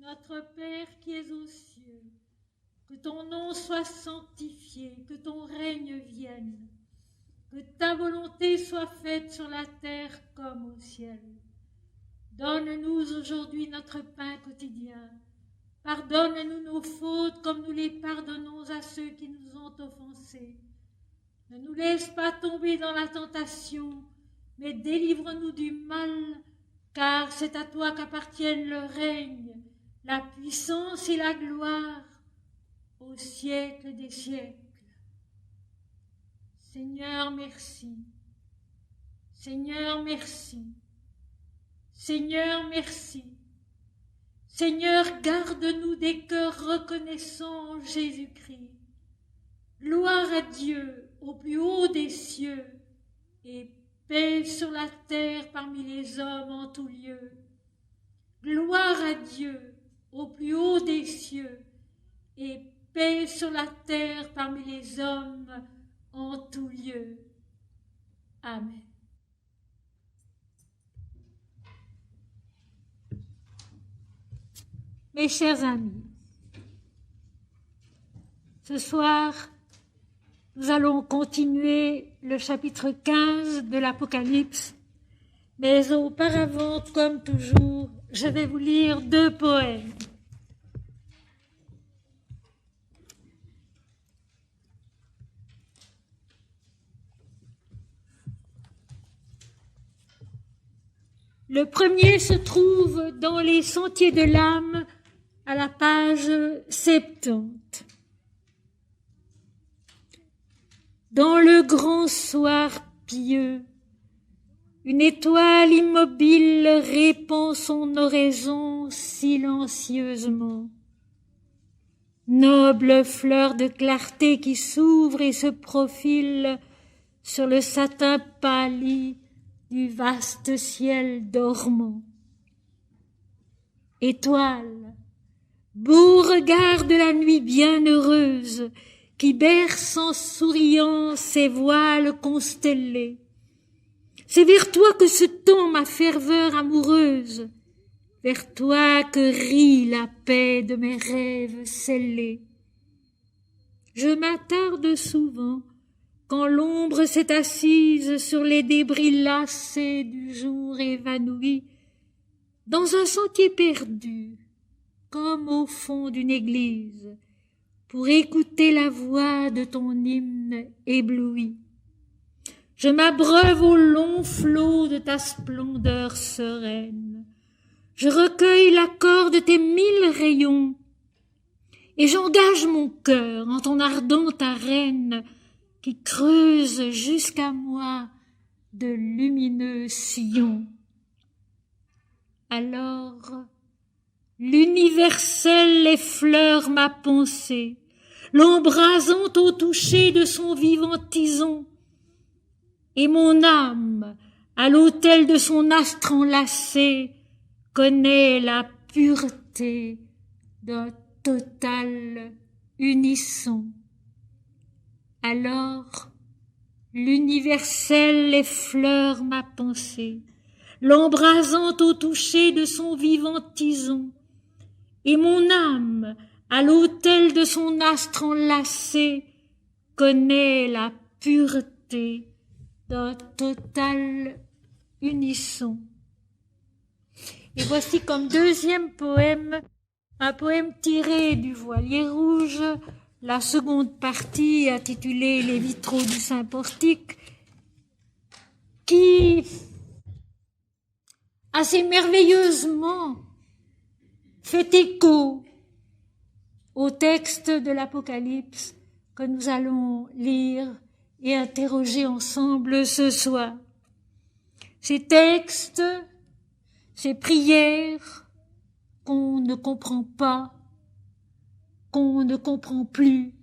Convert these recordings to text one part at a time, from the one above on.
Notre Père qui es aux cieux, que ton nom soit sanctifié, que ton règne vienne, que ta volonté soit faite sur la terre comme au ciel. Donne-nous aujourd'hui notre pain quotidien. Pardonne-nous nos fautes comme nous les pardonnons à ceux qui nous ont offensés. Ne nous laisse pas tomber dans la tentation, mais délivre-nous du mal, car c'est à toi qu'appartiennent le règne, la puissance et la gloire, au siècle des siècles. Seigneur, merci. Seigneur, merci. Seigneur, merci. Seigneur, garde-nous des cœurs reconnaissants en Jésus-Christ. Gloire à Dieu au plus haut des cieux et paix sur la terre parmi les hommes en tout lieu. Gloire à Dieu au plus haut des cieux et paix sur la terre parmi les hommes en tout lieu. Amen. Mes chers amis, ce soir, nous allons continuer le chapitre 15 de l'Apocalypse, mais auparavant, comme toujours, je vais vous lire 2 poèmes. Le premier se trouve dans les Sentiers de l'âme, à la page 70. Dans le grand soir pieux, une étoile immobile répand son oraison silencieusement. Noble fleur de clarté qui s'ouvre et se profile sur le satin pâli du vaste ciel dormant. Étoile, beau regard de la nuit bienheureuse, qui berce en souriant ses voiles constellés. C'est vers toi que se tend ma ferveur amoureuse, vers toi que rit la paix de mes rêves scellés. Je m'attarde souvent, quand l'ombre s'est assise sur les débris lassés du jour évanoui, dans un sentier perdu, comme au fond d'une église, pour écouter la voix de ton hymne ébloui. Je m'abreuve au long flot de ta splendeur sereine. Je recueille l'accord de tes 1000 rayons et j'engage mon cœur en ton ardente arène qui creuse jusqu'à moi de lumineux sillons. Alors, l'universel effleure ma pensée, l'embrasant au toucher de son vivant tison, et mon âme, à l'autel de son astre enlacé, connaît la pureté d'un total unisson. Alors, l'universel effleure ma pensée, l'embrasant au toucher de son vivant tison, et mon âme, à l'autel de son astre enlacé, connaît la pureté d'un total unisson. Et voici comme deuxième poème, un poème tiré du Voilier rouge, la seconde partie intitulée Les vitraux du Saint-Portique, qui assez merveilleusement fait écho au texte de l'Apocalypse que nous allons lire et interroger ensemble ce soir. Ces textes, ces prières qu'on ne comprend pas, qu'on ne comprend plus,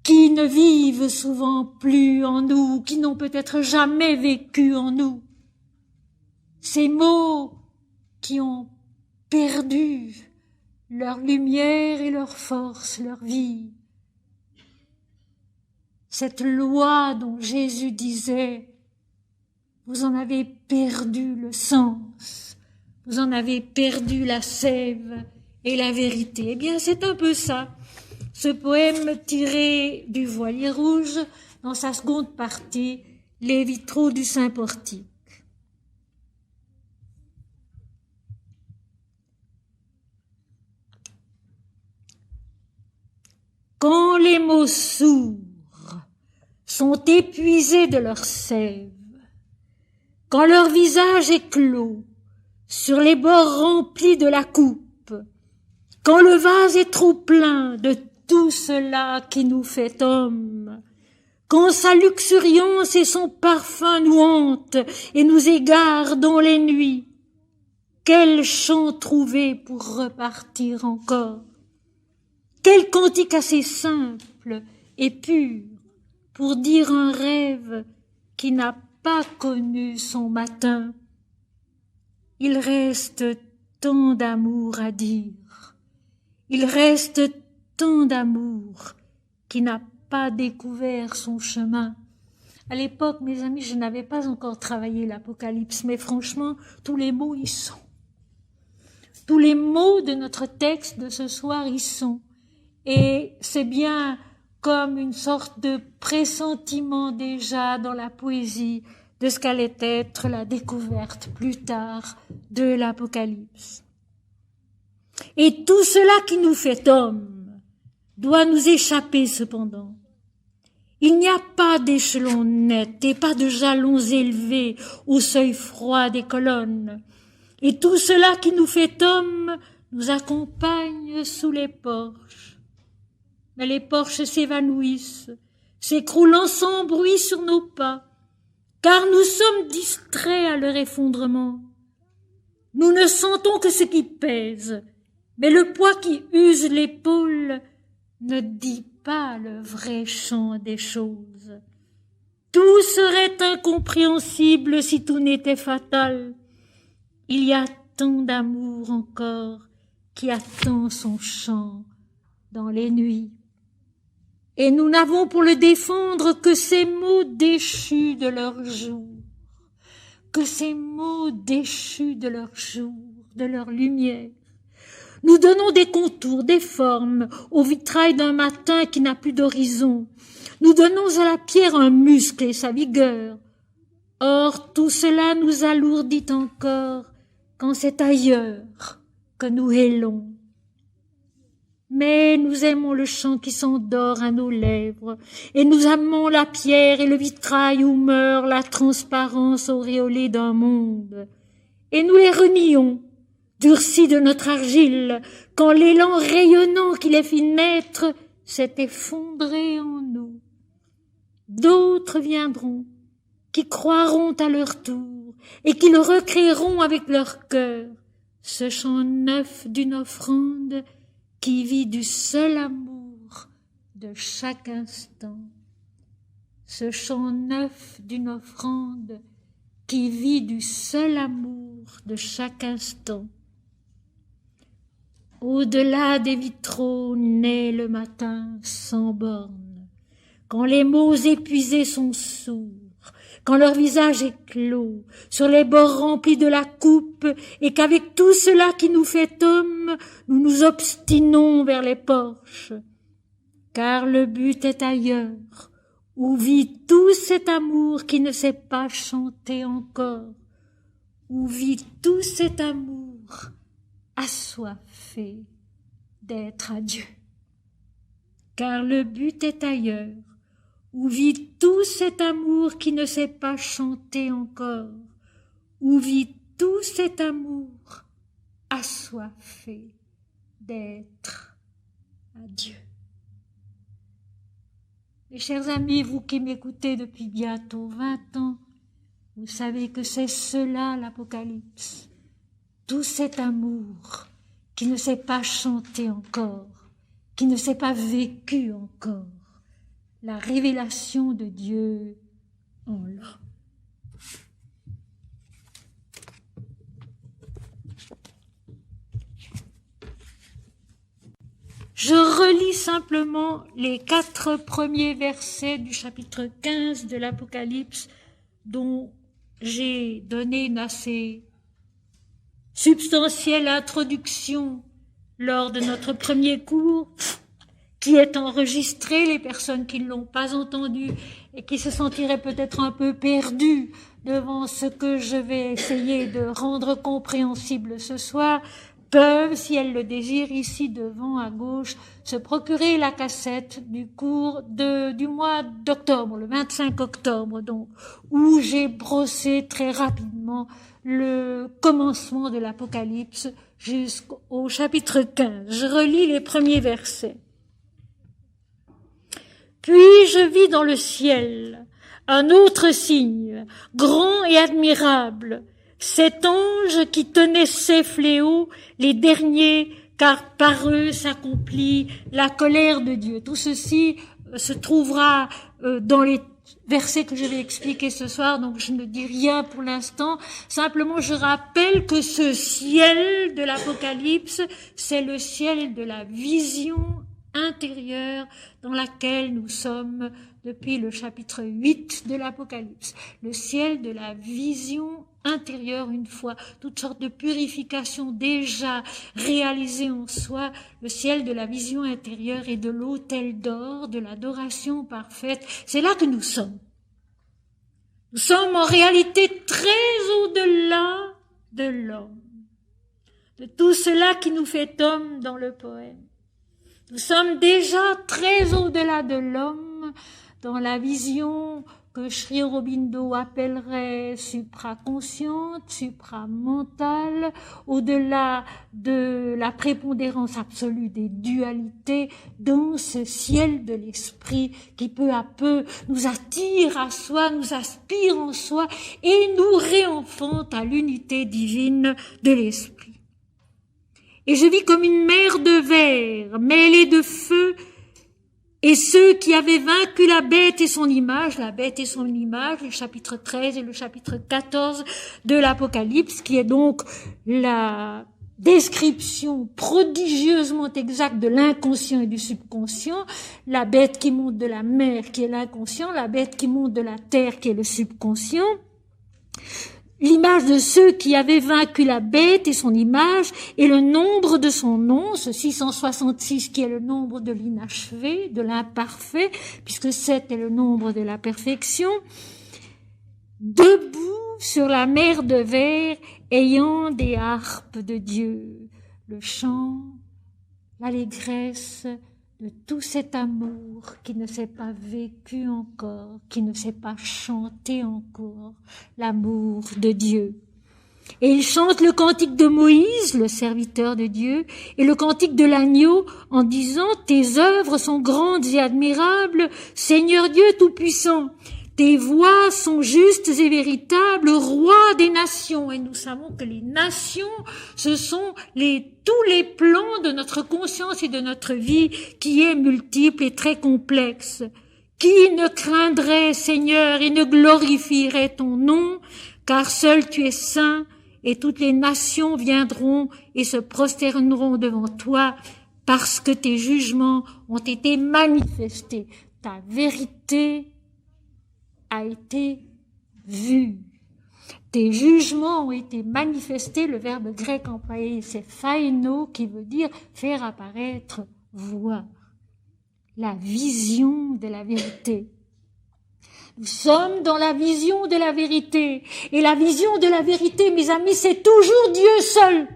qui ne vivent souvent plus en nous, qui n'ont peut-être jamais vécu en nous. Ces mots qui ont perdu leur lumière et leur force, leur vie. Cette loi dont Jésus disait « Vous en avez perdu le sens, vous en avez perdu la sève et la vérité. Eh bien, c'est un peu ça. Ce poème tiré du Voilier rouge, dans sa seconde partie, Les vitraux du Saint-Portique. Quand les mots sourds sont épuisés de leur sève, quand leur visage est clos sur les bords remplis de la coupe, quand le vase est trop plein de tout cela qui nous fait homme, quand sa luxuriance et son parfum nous hantent et nous égarent dans les nuits, quel chant trouver pour repartir encore? Quel cantique assez simple et pur pour dire un rêve qui n'a pas connu son matin. Il reste tant d'amour à dire. Il reste tant d'amour qui n'a pas découvert son chemin. À l'époque, mes amis, je n'avais pas encore travaillé l'Apocalypse, mais franchement, tous les mots y sont. Tous les mots de notre texte de ce soir y sont. Et c'est bien comme une sorte de pressentiment déjà dans la poésie de ce qu'allait être la découverte plus tard de l'Apocalypse. Et tout cela qui nous fait homme doit nous échapper cependant. Il n'y a pas d'échelon net et pas de jalons élevés au seuil froid des colonnes. Et tout cela qui nous fait homme nous accompagne sous les porches. Mais les porches s'évanouissent, s'écroulant sans bruit sur nos pas, car nous sommes distraits à leur effondrement. Nous ne sentons que ce qui pèse, mais le poids qui use l'épaule ne dit pas le vrai chant des choses. Tout serait incompréhensible si tout n'était fatal. Il y a tant d'amour encore qui attend son chant dans les nuits. Et nous n'avons pour le défendre que ces mots déchus de leur jour, que ces mots déchus de leur jour, de leur lumière. Nous donnons des contours, des formes au vitrail d'un matin qui n'a plus d'horizon. Nous donnons à la pierre un muscle et sa vigueur. Or, tout cela nous alourdit encore quand c'est ailleurs que nous hélons. Mais nous aimons le chant qui s'endort à nos lèvres, et nous aimons la pierre et le vitrail où meurt la transparence auréolée d'un monde. Et nous les renions, durcis de notre argile, quand l'élan rayonnant qui les fit naître s'est effondré en nous. D'autres viendront, qui croiront à leur tour, et qui le recréeront avec leur cœur, ce chant neuf d'une offrande qui vit du seul amour de chaque instant. Ce chant neuf d'une offrande qui vit du seul amour de chaque instant. Au-delà des vitraux naît le matin sans borne, quand les mots épuisés sont sourds, quand leur visage est clos, sur les bords remplis de la coupe, et qu'avec tout cela qui nous fait homme, nous nous obstinons vers les porches. Car le but est ailleurs, où vit tout cet amour qui ne sait pas chanter encore, où vit tout cet amour assoiffé d'être à Dieu. Car le but est ailleurs, où vit tout cet amour qui ne sait pas chanter encore, où vit tout cet amour assoiffé d'être à Dieu. Mes chers amis, vous qui m'écoutez depuis bientôt 20 ans, vous savez que c'est cela l'Apocalypse, tout cet amour qui ne sait pas chanter encore, qui ne s'est pas vécu encore, la révélation de Dieu en l'homme. Je relis simplement les 4 premiers versets du chapitre 15 de l'Apocalypse, dont j'ai donné une assez substantielle introduction lors de notre premier cours, qui est enregistré, les personnes qui ne l'ont pas entendu et qui se sentiraient peut-être un peu perdues devant ce que je vais essayer de rendre compréhensible ce soir, peuvent, si elles le désirent, ici devant à gauche, se procurer la cassette du cours du mois d'octobre, le 25 octobre donc, où j'ai brossé très rapidement le commencement de l'Apocalypse jusqu'au chapitre 15. Je relis les premiers versets. Puis je vis dans le ciel un autre signe, grand et admirable, cet ange qui tenait ses fléaux, les derniers, car par eux s'accomplit la colère de Dieu. Tout ceci se trouvera dans les versets que je vais expliquer ce soir, donc je ne dis rien pour l'instant. Simplement, je rappelle que ce ciel de l'Apocalypse, c'est le ciel de la vision intérieure dans laquelle nous sommes depuis le chapitre 8 de l'Apocalypse. Le ciel de la vision intérieure, une fois toutes sortes de purifications déjà réalisées en soi, le ciel de la vision intérieure et de l'autel d'or, de l'adoration parfaite, c'est là que nous sommes. Nous sommes en réalité très au-delà de l'homme, de tout cela qui nous fait homme dans le poème. Nous sommes déjà très au-delà de l'homme dans la vision que Sri Aurobindo appellerait supraconsciente, supramentale, au-delà de la prépondérance absolue des dualités, dans ce ciel de l'esprit qui peu à peu nous attire à soi, nous aspire en soi et nous réenfante à l'unité divine de l'esprit. Et je vis comme une mer de verre mêlée de feu, et ceux qui avaient vaincu la bête et son image, le chapitre 13 et le chapitre 14 de l'Apocalypse, qui est donc la description prodigieusement exacte de l'inconscient et du subconscient, la bête qui monte de la mer qui est l'inconscient, la bête qui monte de la terre qui est le subconscient, l'image de ceux qui avaient vaincu la bête et son image, et le nombre de son nom, ce 666 qui est le nombre de l'inachevé, de l'imparfait, puisque 7 est le nombre de la perfection, debout sur la mer de verre, ayant des harpes de Dieu, le chant, l'allégresse de tout cet amour qui ne s'est pas vécu encore, qui ne s'est pas chanté encore, l'amour de Dieu. Et il chante le cantique de Moïse, le serviteur de Dieu, et le cantique de l'agneau en disant « Tes œuvres sont grandes et admirables, Seigneur Dieu Tout-Puissant. Tes voies sont justes et véritables, roi des nations. » Et nous savons que les nations, ce sont tous les plans de notre conscience et de notre vie qui est multiple et très complexe. Qui ne craindrait, Seigneur, et ne glorifierait ton nom, car seul tu es saint, et toutes les nations viendront et se prosterneront devant toi, parce que tes jugements ont été manifestés. Ta vérité a été vue. Tes jugements ont été manifestés. Le verbe grec employé, c'est phaino, qui veut dire faire apparaître, voir. La vision de la vérité. Nous sommes dans la vision de la vérité. Et la vision de la vérité, mes amis, c'est toujours Dieu seul.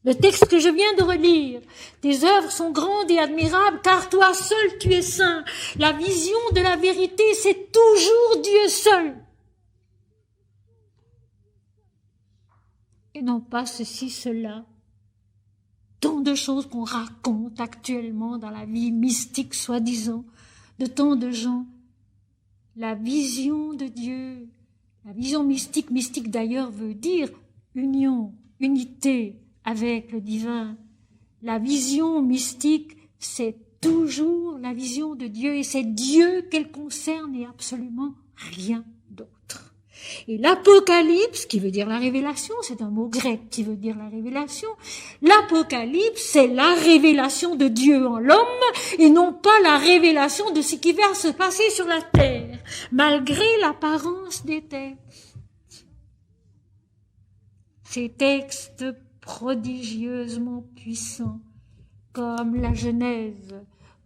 Le texte que je viens de relire, tes œuvres sont grandes et admirables, car toi seul tu es saint. La vision de la vérité, c'est toujours Dieu seul. Et non pas ceci, cela. Tant de choses qu'on raconte actuellement dans la vie mystique, soi-disant, de tant de gens. La vision de Dieu, la vision mystique d'ailleurs veut dire union, unité, avec le divin. La vision mystique, c'est toujours la vision de Dieu et c'est Dieu qu'elle concerne et absolument rien d'autre. Et l'Apocalypse, qui veut dire la révélation, c'est un mot grec qui veut dire la révélation. L'Apocalypse, c'est la révélation de Dieu en l'homme et non pas la révélation de ce qui va se passer sur la terre, malgré l'apparence des textes. ces textes prodigieusement puissants, comme la Genèse,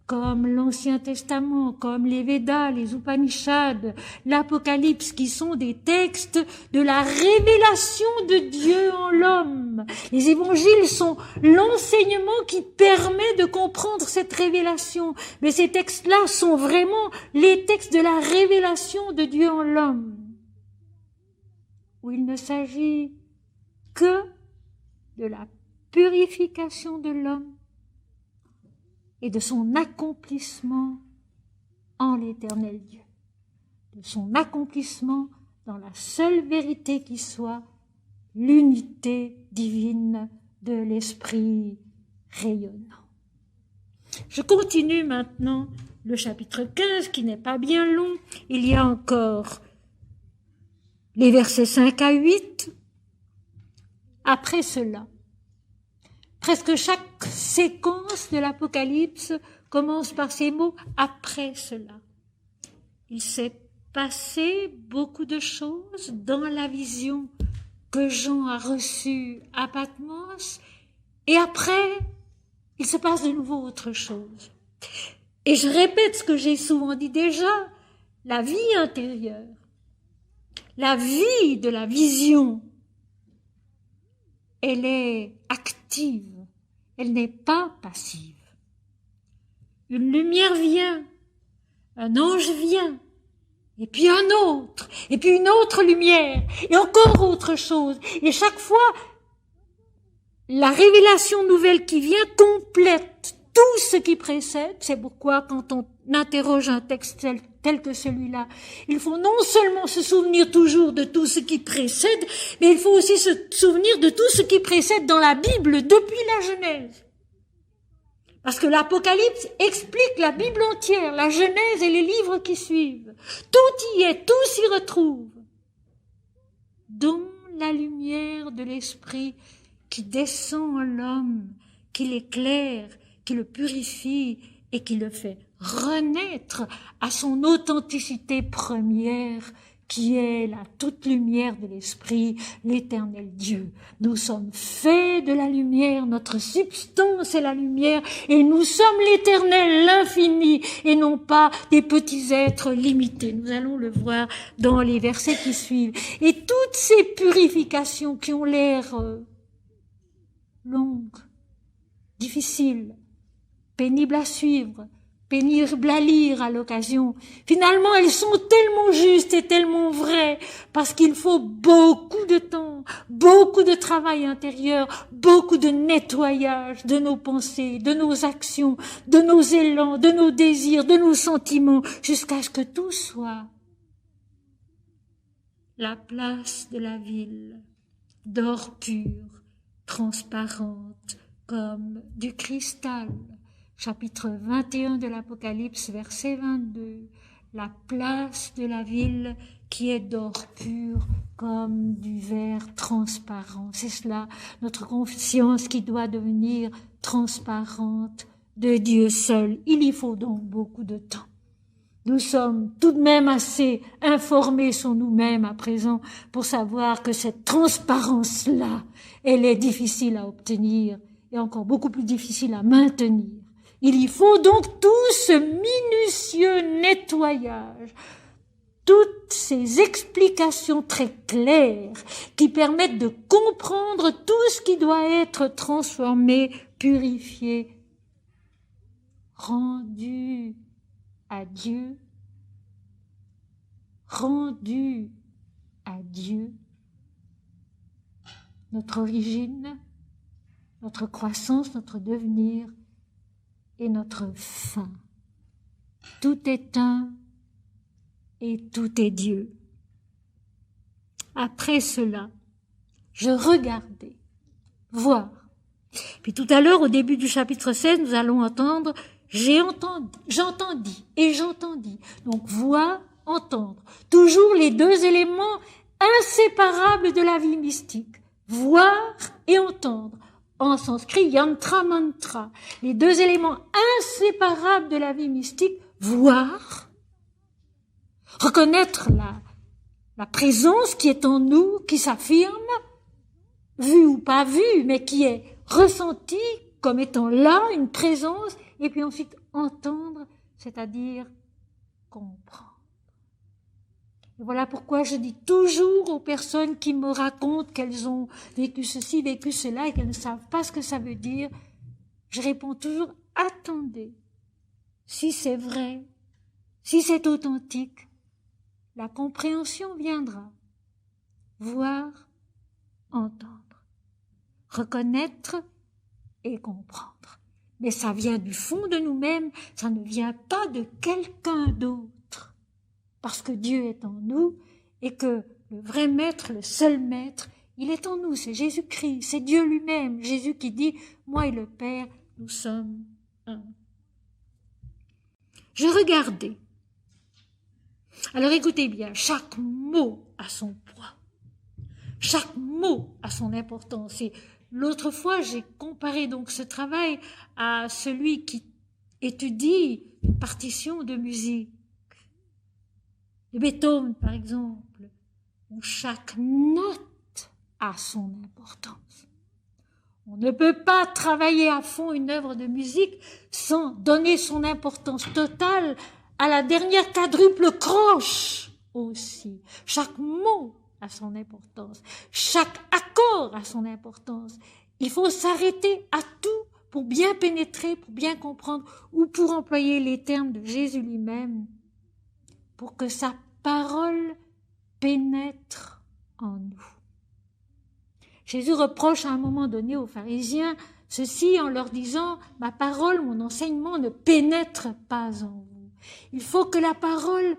comme l'Ancien Testament, comme les Védas, les Upanishads, l'Apocalypse, qui sont des textes de la révélation de Dieu en l'homme. Les évangiles sont l'enseignement qui permet de comprendre cette révélation. Mais ces textes-là sont vraiment les textes de la révélation de Dieu en l'homme, où il ne s'agit que de la purification de l'homme et de son accomplissement en l'éternel Dieu, de son accomplissement dans la seule vérité qui soit l'unité divine de l'Esprit rayonnant. Je continue maintenant le chapitre 15, qui n'est pas bien long. Il y a encore les versets 5 à 8. Après cela, presque chaque séquence de l'Apocalypse commence par ces mots « après cela ». Il s'est passé beaucoup de choses dans la vision que Jean a reçue à Patmos, et après, il se passe de nouveau autre chose. Et je répète ce que j'ai souvent dit déjà, la vie intérieure, la vie de la vision, elle est active, elle n'est pas passive. Une lumière vient, un ange vient, et puis un autre, et puis une autre lumière, et encore autre chose. Et chaque fois, la révélation nouvelle qui vient complète tout ce qui précède. C'est pourquoi quand on interroge un texte tel que celui-là, il faut non seulement se souvenir toujours de tout ce qui précède, mais il faut aussi se souvenir de tout ce qui précède dans la Bible depuis la Genèse. Parce que l'Apocalypse explique la Bible entière, la Genèse et les livres qui suivent. Tout y est, tout s'y retrouve. Dans la lumière de l'Esprit qui descend en l'homme, qui l'éclaire, qui le purifie et qui le fait renaître à son authenticité première, qui est la toute lumière de l'Esprit, l'éternel Dieu. Nous sommes faits de la lumière, notre substance est la lumière, et nous sommes l'éternel, l'infini, et non pas des petits êtres limités. Nous allons le voir dans les versets qui suivent. Et toutes ces purifications qui ont l'air longues, difficiles, pénibles à suivre, pénibles à lire à l'occasion, finalement elles sont tellement justes et tellement vraies, parce qu'il faut beaucoup de temps, beaucoup de travail intérieur, beaucoup de nettoyage de nos pensées, de nos actions, de nos élans, de nos désirs, de nos sentiments, jusqu'à ce que tout soit la place de la ville, d'or pur, transparente comme du cristal. Chapitre 21 de l'Apocalypse, verset 22, la place de la ville qui est d'or pur comme du verre transparent. C'est cela, notre conscience qui doit devenir transparente de Dieu seul. Il y faut donc beaucoup de temps. Nous sommes tout de même assez informés sur nous-mêmes à présent pour savoir que cette transparence-là, elle est difficile à obtenir et encore beaucoup plus difficile à maintenir. Il y faut donc tout ce minutieux nettoyage, toutes ces explications très claires qui permettent de comprendre tout ce qui doit être transformé, purifié, rendu à Dieu, rendu à Dieu, notre origine, notre croissance, notre devenir, et notre fin. Tout est un et tout est Dieu. Après cela, je regardais, voir. Puis tout à l'heure, au début du chapitre 16, nous allons entendre « j'entendis » et « j'entendis ». Donc voir, entendre. Toujours les deux éléments inséparables de la vie mystique. Voir et entendre. En sanskrit, yantra mantra, les deux éléments inséparables de la vie mystique, voir, reconnaître la présence qui est en nous, qui s'affirme, vu ou pas vu, mais qui est ressenti comme étant là, une présence, et puis ensuite entendre, c'est-à-dire comprendre. Et voilà pourquoi je dis toujours aux personnes qui me racontent qu'elles ont vécu ceci, vécu cela, et qu'elles ne savent pas ce que ça veut dire, je réponds toujours, attendez, si c'est vrai, si c'est authentique, la compréhension viendra. Voir, entendre, reconnaître et comprendre. Mais ça vient du fond de nous-mêmes, ça ne vient pas de quelqu'un d'autre. Parce que Dieu est en nous et que le vrai maître, le seul maître, il est en nous, c'est Jésus-Christ, c'est Dieu lui-même. Jésus qui dit, moi et le Père, nous sommes un. Je regardais. Alors écoutez bien, chaque mot a son poids. Chaque mot a son importance. Et l'autre fois, j'ai comparé donc ce travail à celui qui étudie une partition de musique. De Beethoven, par exemple, où chaque note a son importance. On ne peut pas travailler à fond une œuvre de musique sans donner son importance totale à la dernière quadruple croche aussi. Chaque mot a son importance. Chaque accord a son importance. Il faut s'arrêter à tout pour bien pénétrer, pour bien comprendre, ou pour employer les termes de Jésus lui-même, pour que sa parole pénètre en nous. Jésus reproche à un moment donné aux pharisiens ceci en leur disant « Ma parole, mon enseignement ne pénètre pas en vous. » Il faut que la parole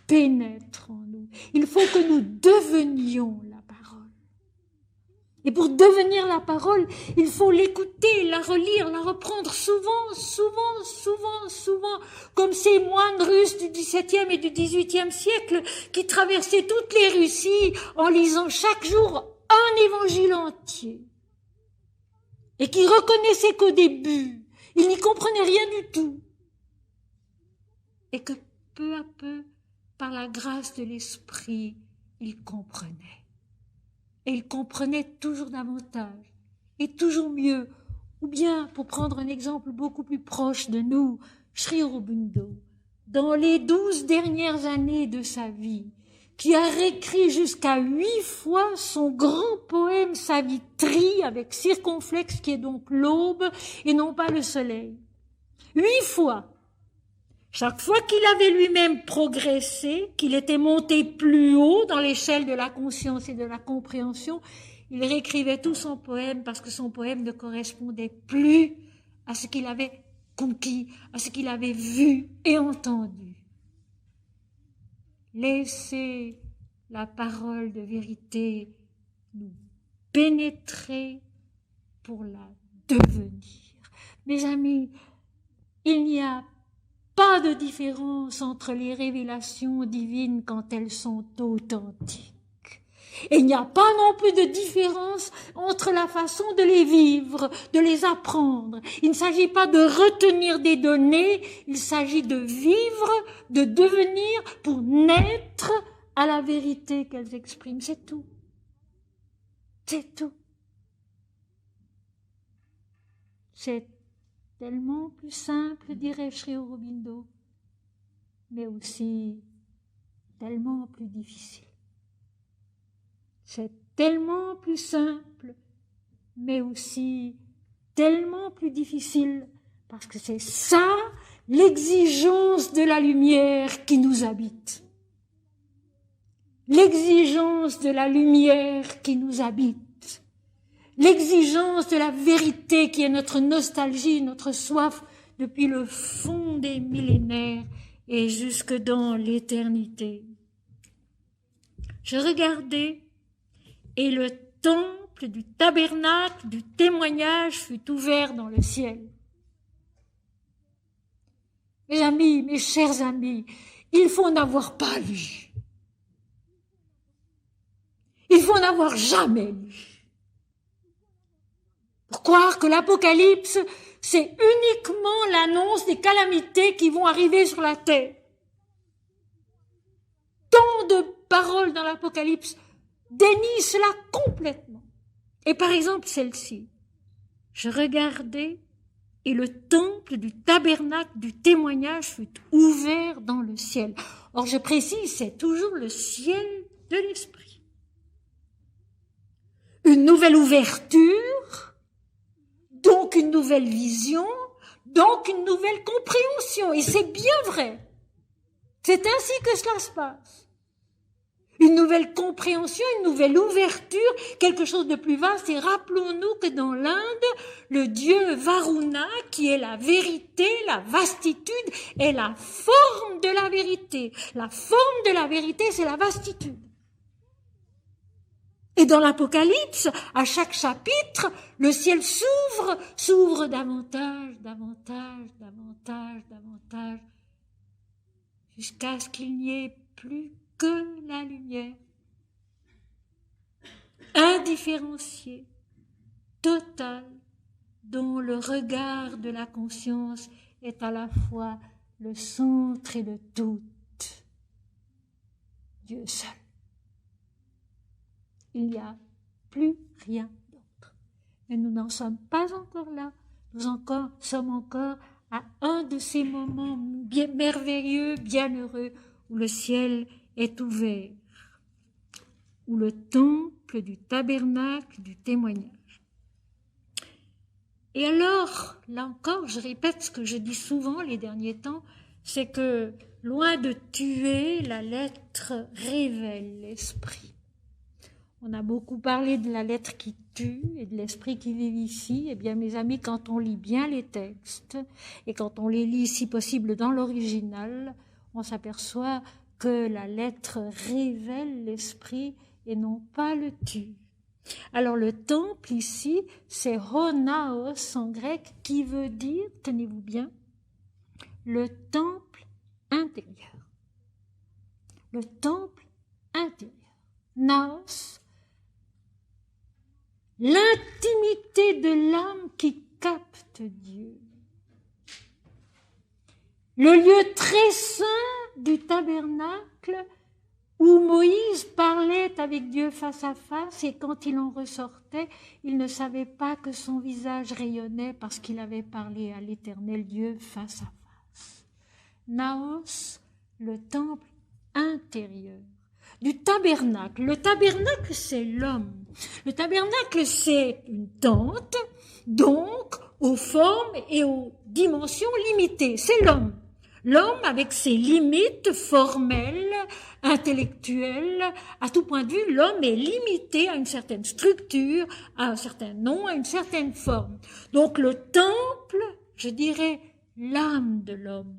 pénètre en nous. Il faut que nous devenions la parole. Et pour devenir la parole, il faut l'écouter, la relire, la reprendre souvent, comme ces moines russes du XVIIe et du XVIIIe siècle qui traversaient toutes les Russies en lisant chaque jour un évangile entier et qui reconnaissaient qu'au début, ils n'y comprenaient rien du tout et que peu à peu, par la grâce de l'Esprit, ils comprenaient. Et ils comprenaient toujours davantage et toujours mieux. Ou bien, pour prendre un exemple beaucoup plus proche de nous, Sri Aurobindo, dans les 12 dernières années de sa vie, qui a réécrit jusqu'à 8 fois son grand poème Savitri avec circonflexe qui est donc l'aube et non pas le soleil. 8 fois. Chaque fois qu'il avait lui-même progressé, qu'il était monté plus haut dans l'échelle de la conscience et de la compréhension, il réécrivait tout son poème parce que son poème ne correspondait plus à ce qu'il avait conquis, à ce qu'il avait vu et entendu. Laissez la parole de vérité nous pénétrer pour la devenir. Mes amis, il n'y a pas de différence entre les révélations divines quand elles sont authentiques. Et il n'y a pas non plus de différence entre la façon de les vivre, de les apprendre. Il ne s'agit pas de retenir des données, il s'agit de vivre, de devenir pour naître à la vérité qu'elles expriment. C'est tout. C'est tout. C'est tellement plus simple, dirait Sri Aurobindo, mais aussi tellement plus difficile. C'est tellement plus simple, mais aussi tellement plus difficile, parce que c'est ça l'exigence de la lumière qui nous habite. L'exigence de la lumière qui nous habite. L'exigence de la vérité qui est notre nostalgie, notre soif depuis le fond des millénaires et jusque dans l'éternité. Je regardais et le temple du tabernacle, du témoignage fut ouvert dans le ciel. Mes amis, mes chers amis, il faut n'avoir pas lu. Il faut n'avoir jamais lu. Pour croire que l'Apocalypse, c'est uniquement l'annonce des calamités qui vont arriver sur la terre. Tant de paroles dans l'Apocalypse dénient cela complètement. Et par exemple celle-ci, je regardais et le temple du tabernacle du témoignage fut ouvert dans le ciel. Or, je précise, c'est toujours le ciel de l'esprit. Une nouvelle ouverture, donc une nouvelle vision, donc une nouvelle compréhension. Et c'est bien vrai. C'est ainsi que cela se passe. Une nouvelle compréhension, une nouvelle ouverture, quelque chose de plus vaste. Et rappelons-nous que dans l'Inde, le dieu Varuna, qui est la vérité, la vastitude, est la forme de la vérité. La forme de la vérité, c'est la vastitude. Et dans l'Apocalypse, à chaque chapitre, le ciel s'ouvre davantage, jusqu'à ce qu'il n'y ait plus que la lumière, indifférenciée, totale, dont le regard de la conscience est à la fois le centre et le tout. Dieu seul. Il n'y a plus rien d'autre. Mais nous n'en sommes pas encore là. Nous sommes encore à un de ces moments bien merveilleux, bienheureux, où le ciel est ouvert, où le temple du tabernacle du témoignage. Et alors, là encore, je répète ce que je dis souvent les derniers temps, c'est que loin de tuer, la lettre révèle l'esprit. On a beaucoup parlé de la lettre qui tue et de l'esprit qui vivifie. Eh bien, mes amis, quand on lit bien les textes et quand on les lit, si possible, dans l'original, on s'aperçoit que la lettre révèle l'esprit et non pas le tue. Alors, le temple ici, c'est honaos en grec, qui veut dire, tenez-vous bien, le temple intérieur. Le temple intérieur. Naos, l'intimité de l'âme qui capte Dieu. Le lieu très saint du tabernacle où Moïse parlait avec Dieu face à face et quand il en ressortait, il ne savait pas que son visage rayonnait parce qu'il avait parlé à l'Éternel Dieu face à face. Naos, le temple intérieur du tabernacle. Le tabernacle, c'est l'homme. Le tabernacle, c'est une tente, donc aux formes et aux dimensions limitées. C'est l'homme. L'homme avec ses limites formelles, intellectuelles, à tout point de vue, l'homme est limité à une certaine structure, à un certain nom, à une certaine forme. Donc le temple, je dirais l'âme de l'homme,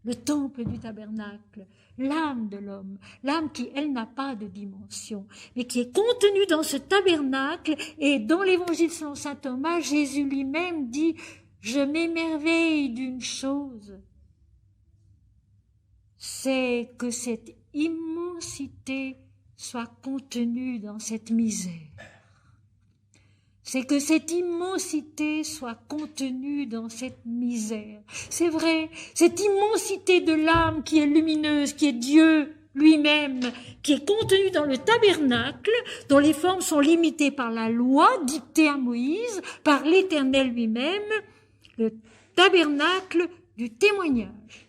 le temple du tabernacle, l'âme de l'homme, l'âme qui, elle, n'a pas de dimension, mais qui est contenue dans ce tabernacle. Et dans l'évangile selon saint Thomas, Jésus lui-même dit « Je m'émerveille d'une chose, c'est que cette immensité soit contenue dans cette misère. C'est que cette immensité soit contenue dans cette misère. » C'est vrai, cette immensité de l'âme qui est lumineuse, qui est Dieu lui-même, qui est contenue dans le tabernacle, dont les formes sont limitées par la loi dictée à Moïse, par l'Éternel lui-même, le tabernacle du témoignage.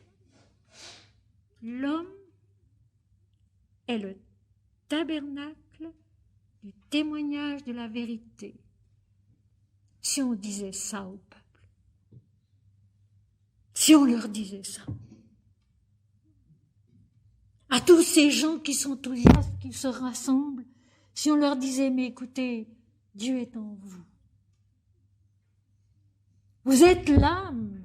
L'homme est le tabernacle du témoignage de la vérité. Si on disait ça au peuple, si on leur disait ça, à tous ces gens qui sont enthousiastes, qui se rassemblent, si on leur disait, mais écoutez, Dieu est en vous. Vous êtes l'âme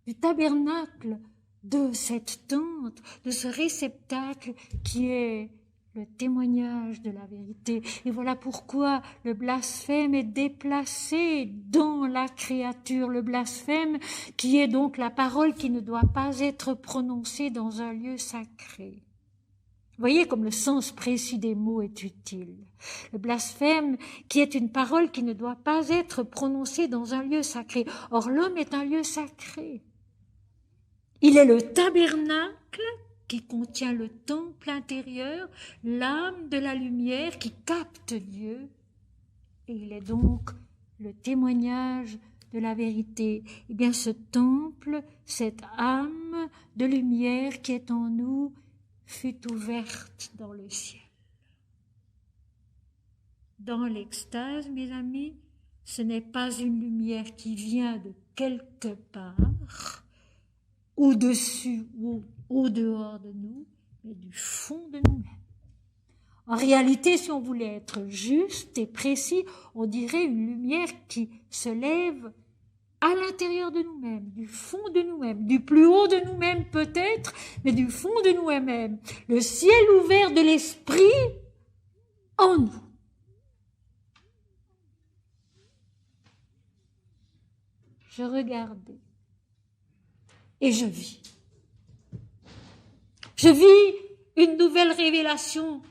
du tabernacle de cette tente, de ce réceptacle qui est le témoignage de la vérité. Et voilà pourquoi le blasphème est déplacé dans la créature. Le blasphème qui est donc la parole qui ne doit pas être prononcée dans un lieu sacré. Vous voyez comme le sens précis des mots est utile. Le blasphème qui est une parole qui ne doit pas être prononcée dans un lieu sacré. Or, l'homme est un lieu sacré. Il est le tabernacle qui contient le temple intérieur, l'âme de la lumière qui capte Dieu. et il est donc le témoignage de la vérité. Eh bien, ce temple, cette âme de lumière qui est en nous, fut ouverte dans le ciel. Dans l'extase, mes amis, ce n'est pas une lumière qui vient de quelque part, au-dessus ou au-dehors de nous, mais du fond de nous-mêmes. En réalité, si on voulait être juste et précis, on dirait une lumière qui se lève à l'intérieur de nous-mêmes, du fond de nous-mêmes, du plus haut de nous-mêmes peut-être, mais du fond de nous-mêmes. Le ciel ouvert de l'esprit en nous. Je regardais et je vis. Je vis une nouvelle révélation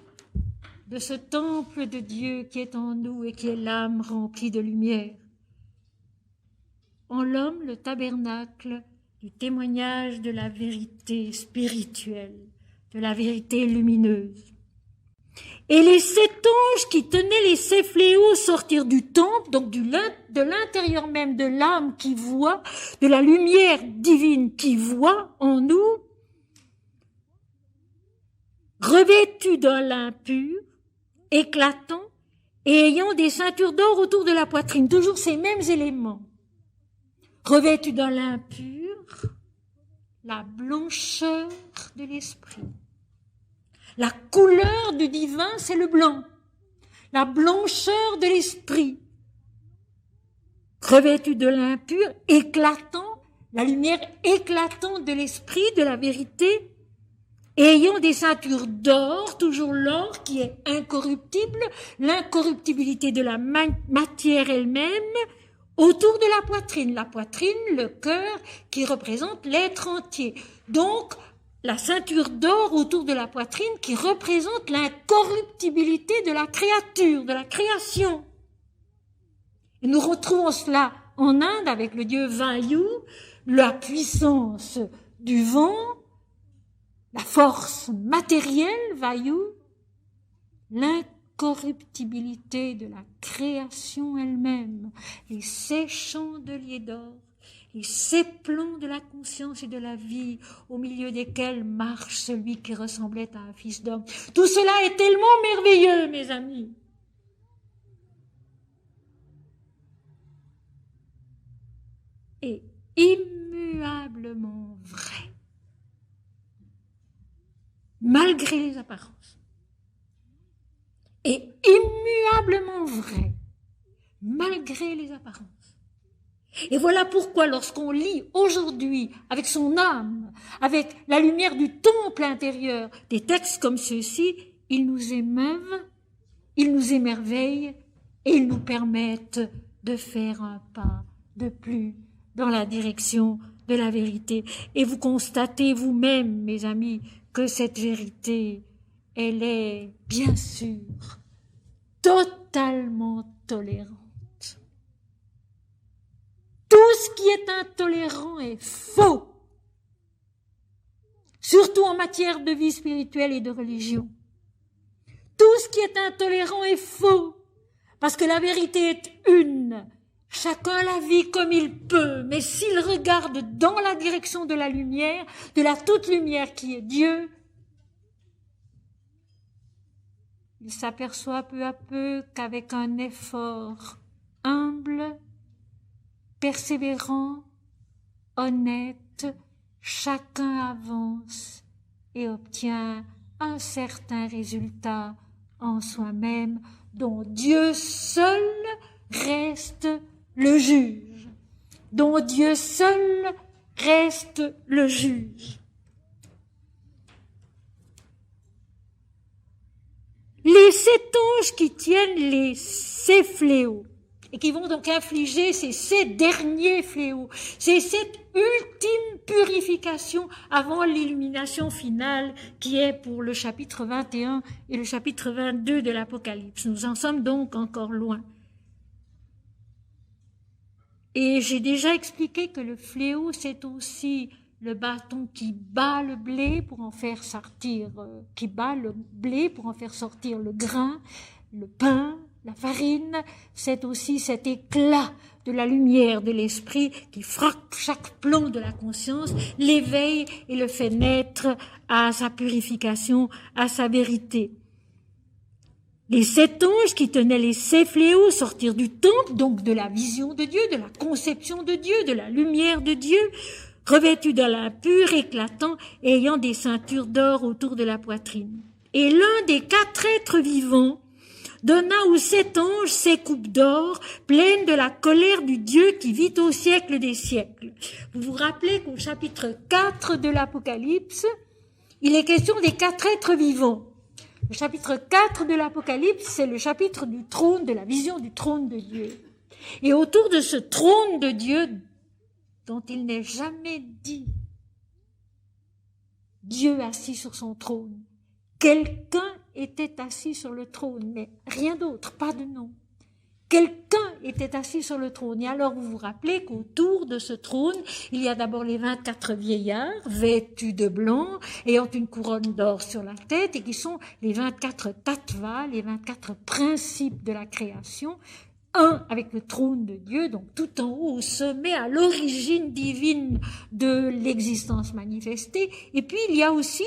de ce temple de Dieu qui est en nous et qui est l'âme remplie de lumière. En l'homme, le tabernacle du témoignage de la vérité spirituelle, de la vérité lumineuse. Et les 7 anges qui tenaient les 7 fléaux sortir du temple, donc de l'intérieur même de l'âme qui voit, de la lumière divine qui voit en nous, revêtus d'un lin pur, éclatant, et ayant des ceintures d'or autour de la poitrine, toujours ces mêmes éléments. Revêtus d'un lin pur, la blancheur de l'esprit. La couleur du divin, c'est le blanc. La blancheur de l'esprit. Revêtus de lin pur, éclatant, la lumière éclatante de l'esprit, de la vérité, et ayant des ceintures d'or, toujours l'or qui est incorruptible, l'incorruptibilité de la matière elle-même, autour de la poitrine, le cœur qui représente l'être entier. Donc, la ceinture d'or autour de la poitrine qui représente l'incorruptibilité de la créature, de la création. Et nous retrouvons cela en Inde avec le dieu Vayu, la puissance du vent, la force matérielle, Vayu, l'incorruptibilité de la création elle-même, les 7 chandeliers d'or, les 7 plombs de la conscience et de la vie, au milieu desquels marche celui qui ressemblait à un fils d'homme. Tout cela est tellement merveilleux, mes amis. Et immuablement vrai, malgré les apparences. Et immuablement vrai, malgré les apparences. Et voilà pourquoi lorsqu'on lit aujourd'hui, avec son âme, avec la lumière du temple intérieur, des textes comme ceux-ci, ils nous émeuvent, ils nous émerveillent et ils nous permettent de faire un pas de plus dans la direction de la vérité. Et vous constatez vous-même, mes amis, que cette vérité, elle est bien sûr totalement tolérante. Tout ce qui est intolérant est faux, surtout en matière de vie spirituelle et de religion. Tout ce qui est intolérant est faux, parce que la vérité est une. Chacun la vit comme il peut, mais s'il regarde dans la direction de la lumière, de la toute lumière qui est Dieu, il s'aperçoit peu à peu qu'avec un effort humble, persévérant, honnête, chacun avance et obtient un certain résultat en soi-même dont Dieu seul reste le juge, dont Dieu seul reste le juge. Les 7 anges qui tiennent ces fléaux et qui vont donc infliger ces 7 derniers fléaux, ces 7 ultimes purifications avant l'illumination finale qui est pour le chapitre 21 et le chapitre 22 de l'Apocalypse. Nous en sommes donc encore loin. Et j'ai déjà expliqué que le fléau, c'est aussi le bâton qui bat le blé pour en faire sortir, qui bat le blé pour en faire sortir le grain, le pain, la farine, c'est aussi cet éclat de la lumière de l'esprit qui frappe chaque plomb de la conscience, l'éveille et le fait naître à sa purification, à sa vérité. Les 7 anges qui tenaient les 7 fléaux sortirent du temple, donc de la vision de Dieu, de la conception de Dieu, de la lumière de Dieu, revêtus d'un lin pur, éclatant, et ayant des ceintures d'or autour de la poitrine. Et l'un des 4 êtres vivants donna aux 7 anges 7 coupes d'or, pleines de la colère du Dieu qui vit au siècle des siècles. Vous vous rappelez qu'au chapitre 4 de l'Apocalypse, il est question des 4 êtres vivants. Le chapitre 4 de l'Apocalypse, c'est le chapitre du trône, de la vision du trône de Dieu. Et autour de ce trône de Dieu, dont il n'est jamais dit Dieu assis sur son trône, quelqu'un était assis sur le trône, mais rien d'autre, pas de nom. Quelqu'un était assis sur le trône. Et alors vous vous rappelez qu'autour de ce trône, il y a d'abord les 24 vieillards, vêtus de blanc, ayant une couronne d'or sur la tête, et qui sont les 24 tattvas, les 24 principes de la création, un avec le trône de Dieu, donc tout en haut, au sommet, à l'origine divine de l'existence manifestée. Et puis il y a aussi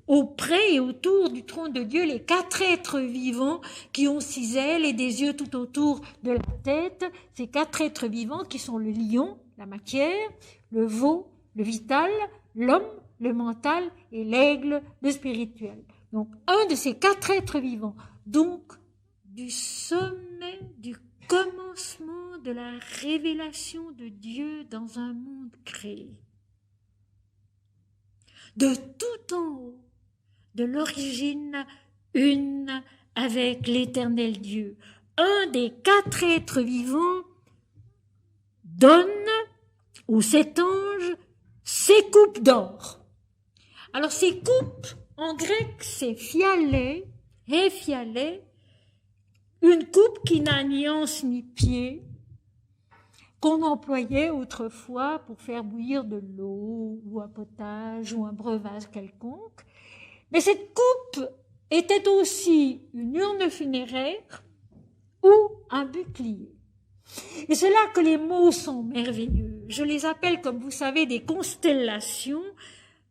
auprès et autour du trône de Dieu les 4 êtres vivants qui ont 6 ailes et des yeux tout autour de la tête. Ces 4 êtres vivants qui sont le lion, la matière, le veau, le vital, l'homme, le mental, et l'aigle, le spirituel. Donc un de ces 4 êtres vivants, donc du sommet du commencement de la révélation de Dieu dans un monde créé. De tout en haut, de l'origine une avec l'éternel Dieu. Un des 4 êtres vivants donne aux 7 anges 7 coupes d'or. Alors ces coupes, en grec, c'est phialé, une coupe qui n'a ni anse ni pied, qu'on employait autrefois pour faire bouillir de l'eau ou un potage ou un breuvage quelconque. Mais cette coupe était aussi une urne funéraire ou un bouclier. Et c'est là que les mots sont merveilleux. Je les appelle, comme vous savez, des constellations,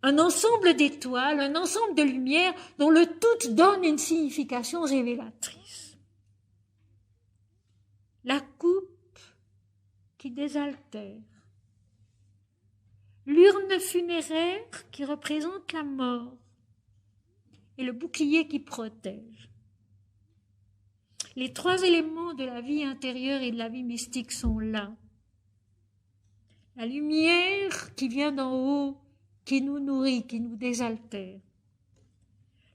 un ensemble d'étoiles, un ensemble de lumières dont le tout donne une signification révélatrice. La coupe qui désaltère, l'urne funéraire qui représente la mort et le bouclier qui protège. Les 3 éléments de la vie intérieure et de la vie mystique sont là. La lumière qui vient d'en haut, qui nous nourrit, qui nous désaltère.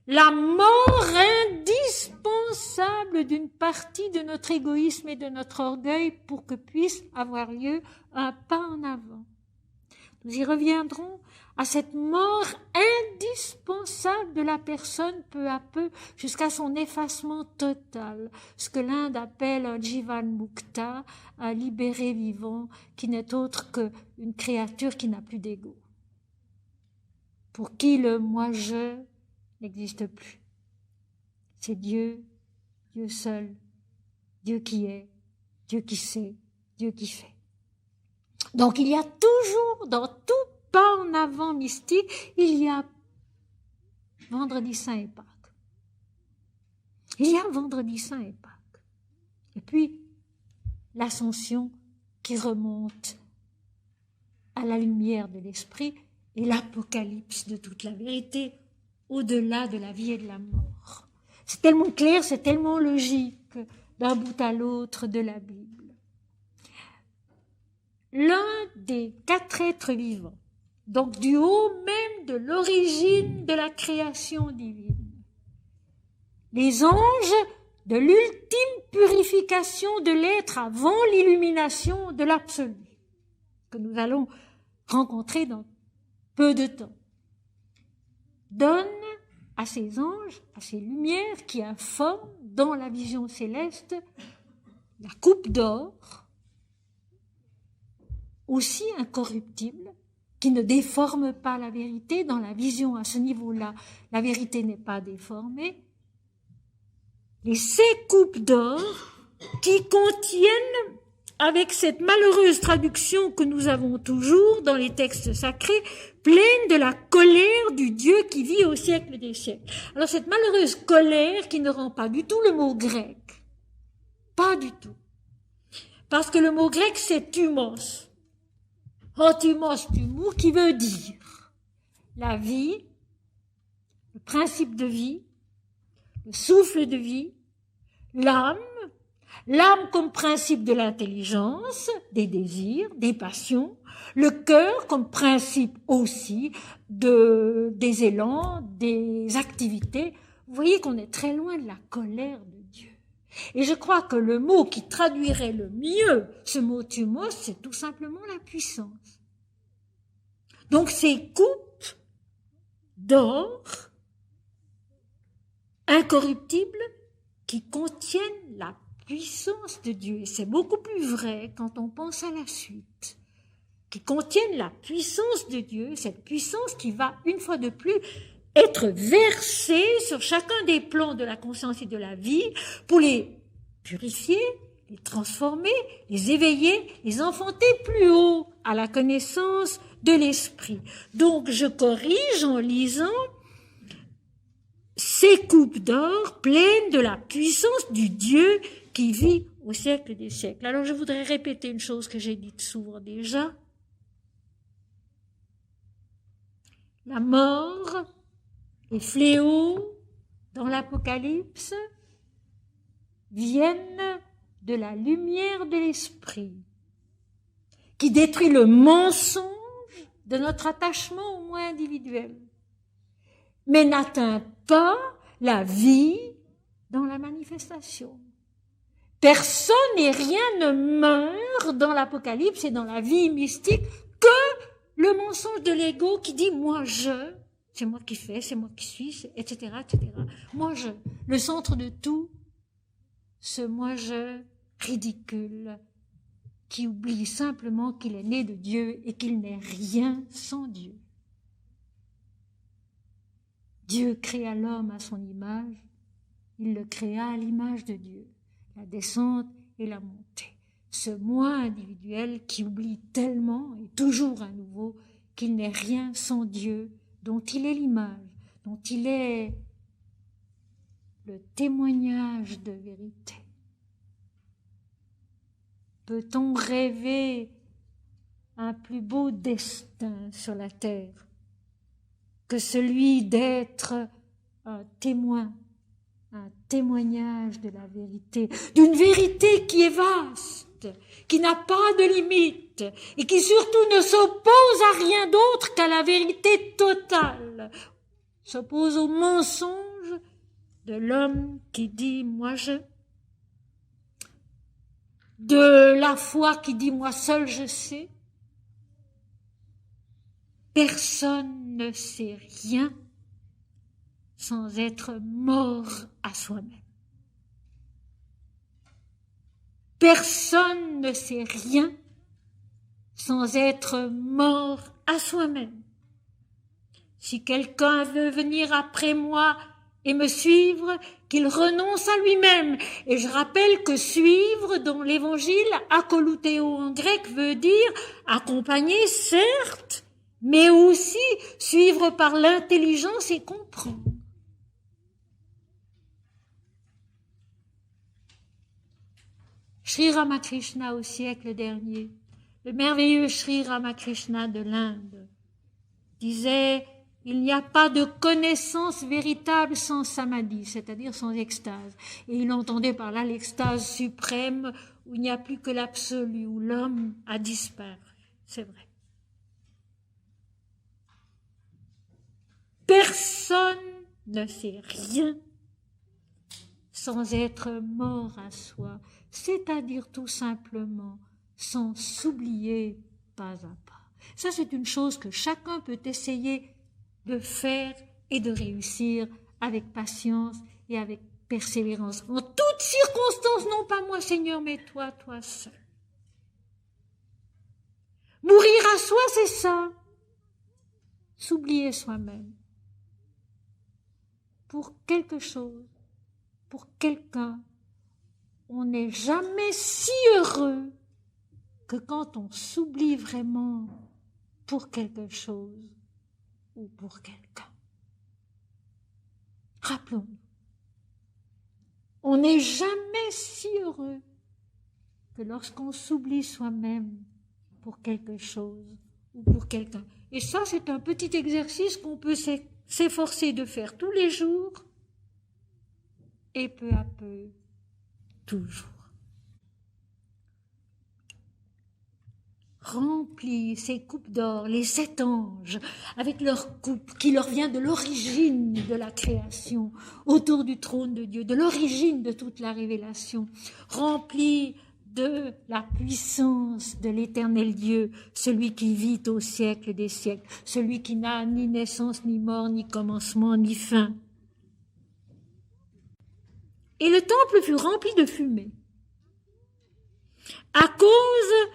La mort indispensable d'une partie de notre égoïsme et de notre orgueil pour que puisse avoir lieu un pas en avant. Nous y reviendrons à cette mort indispensable de la personne peu à peu jusqu'à son effacement total, ce que l'Inde appelle un Jivan Mukta, un libéré vivant qui n'est autre qu'une créature qui n'a plus d'ego, pour qui le moi-je n'existe plus. C'est Dieu, Dieu seul, Dieu qui est, Dieu qui sait, Dieu qui fait. Donc il y a toujours, dans tout pas en avant mystique, il y a Vendredi Saint et Pâques. Il y a Vendredi Saint et Pâques. Et puis l'Ascension qui remonte à la lumière de l'Esprit et l'Apocalypse de toute la vérité, au-delà de la vie et de la mort. C'est tellement clair, c'est tellement logique d'un bout à l'autre de la Bible. L'un des 4 êtres vivants, donc du haut même de l'origine de la création divine, les anges de l'ultime purification de l'être avant l'illumination de l'absolu, que nous allons rencontrer dans peu de temps, donne à ces anges, à ces lumières qui informent dans la vision céleste la coupe d'or, aussi incorruptible, qui ne déforme pas la vérité. Dans la vision à ce niveau-là, la vérité n'est pas déformée. Les 7 coupes d'or qui contiennent, avec cette malheureuse traduction que nous avons toujours dans les textes sacrés, pleine de la colère du Dieu qui vit au siècle des siècles. Alors cette malheureuse colère qui ne rend pas du tout le mot grec, pas du tout, parce que le mot grec c'est thumos, thumos, thumou, qui veut dire la vie, le principe de vie, le souffle de vie, l'âme comme principe de l'intelligence, des désirs, des passions, le cœur comme principe aussi des élans, des activités. Vous voyez qu'on est très loin de la colère de Dieu. Et je crois que le mot qui traduirait le mieux ce mot thumos, c'est tout simplement la puissance. Donc ces coupes d'or incorruptibles qui contiennent la puissance de Dieu, et c'est beaucoup plus vrai quand on pense à la suite, qui contiennent la puissance de Dieu, cette puissance qui va une fois de plus être versée sur chacun des plans de la conscience et de la vie pour les purifier, les transformer, les éveiller, les enfanter plus haut à la connaissance de l'esprit. Donc je corrige en lisant ces coupes d'or pleines de la puissance du Dieu qui vit au siècle des siècles. Alors je voudrais répéter une chose que j'ai dite souvent déjà. La mort et fléaux dans l'Apocalypse viennent de la lumière de l'esprit qui détruit le mensonge de notre attachement au moi individuel, mais n'atteint pas la vie dans la manifestation. Personne et rien ne meurt dans l'Apocalypse et dans la vie mystique que le mensonge de l'ego qui dit « moi je », c'est moi qui fais, c'est moi qui suis, etc., etc. Moi je, le centre de tout, ce moi je ridicule qui oublie simplement qu'il est né de Dieu et qu'il n'est rien sans Dieu. Dieu créa l'homme à son image, il le créa à l'image de Dieu. La descente et la montée. Ce moi individuel qui oublie tellement et toujours à nouveau qu'il n'est rien sans Dieu, dont il est l'image, dont il est le témoignage de vérité. Peut-on rêver un plus beau destin sur la terre que celui d'être un témoin, un témoignage de la vérité, d'une vérité qui est vaste, qui n'a pas de limite et qui surtout ne s'oppose à rien d'autre qu'à la vérité totale, s'oppose au mensonge de l'homme qui dit « moi je », de la foi qui dit « moi seul je sais ». Personne ne sait rien sans être mort à soi-même. Personne ne sait rien sans être mort à soi-même. Si quelqu'un veut venir après moi et me suivre, qu'il renonce à lui-même. Et je rappelle que suivre dans l'évangile, akolutéo en grec, veut dire accompagner, certes, mais aussi suivre par l'intelligence et comprendre. Sri Ramakrishna au siècle dernier, le merveilleux Sri Ramakrishna de l'Inde, disait « Il n'y a pas de connaissance véritable sans samadhi, c'est-à-dire sans extase. » Et il entendait par là l'extase suprême où il n'y a plus que l'absolu, où l'homme a disparu. C'est vrai. Personne ne sait rien sans être mort à soi, c'est-à-dire tout simplement sans s'oublier pas à pas. Ça, c'est une chose que chacun peut essayer de faire et de réussir avec patience et avec persévérance. En toutes circonstances, non pas moi, Seigneur, mais toi, toi seul. Mourir à soi, c'est ça. S'oublier soi-même. Pour quelque chose, pour quelqu'un, on n'est jamais si heureux que quand on s'oublie vraiment pour quelque chose ou pour quelqu'un. Rappelons-nous, on n'est jamais si heureux que lorsqu'on s'oublie soi-même pour quelque chose ou pour quelqu'un. Et ça, c'est un petit exercice qu'on peut s'efforcer de faire tous les jours et peu à peu, toujours. Remplis ces coupes d'or, les 7 anges, avec leur coupe qui leur vient de l'origine de la création, autour du trône de Dieu, de l'origine de toute la révélation. Remplis de la puissance de l'éternel Dieu, celui qui vit au siècle des siècles, celui qui n'a ni naissance, ni mort, ni commencement, ni fin. Et le temple fut rempli de fumée, à cause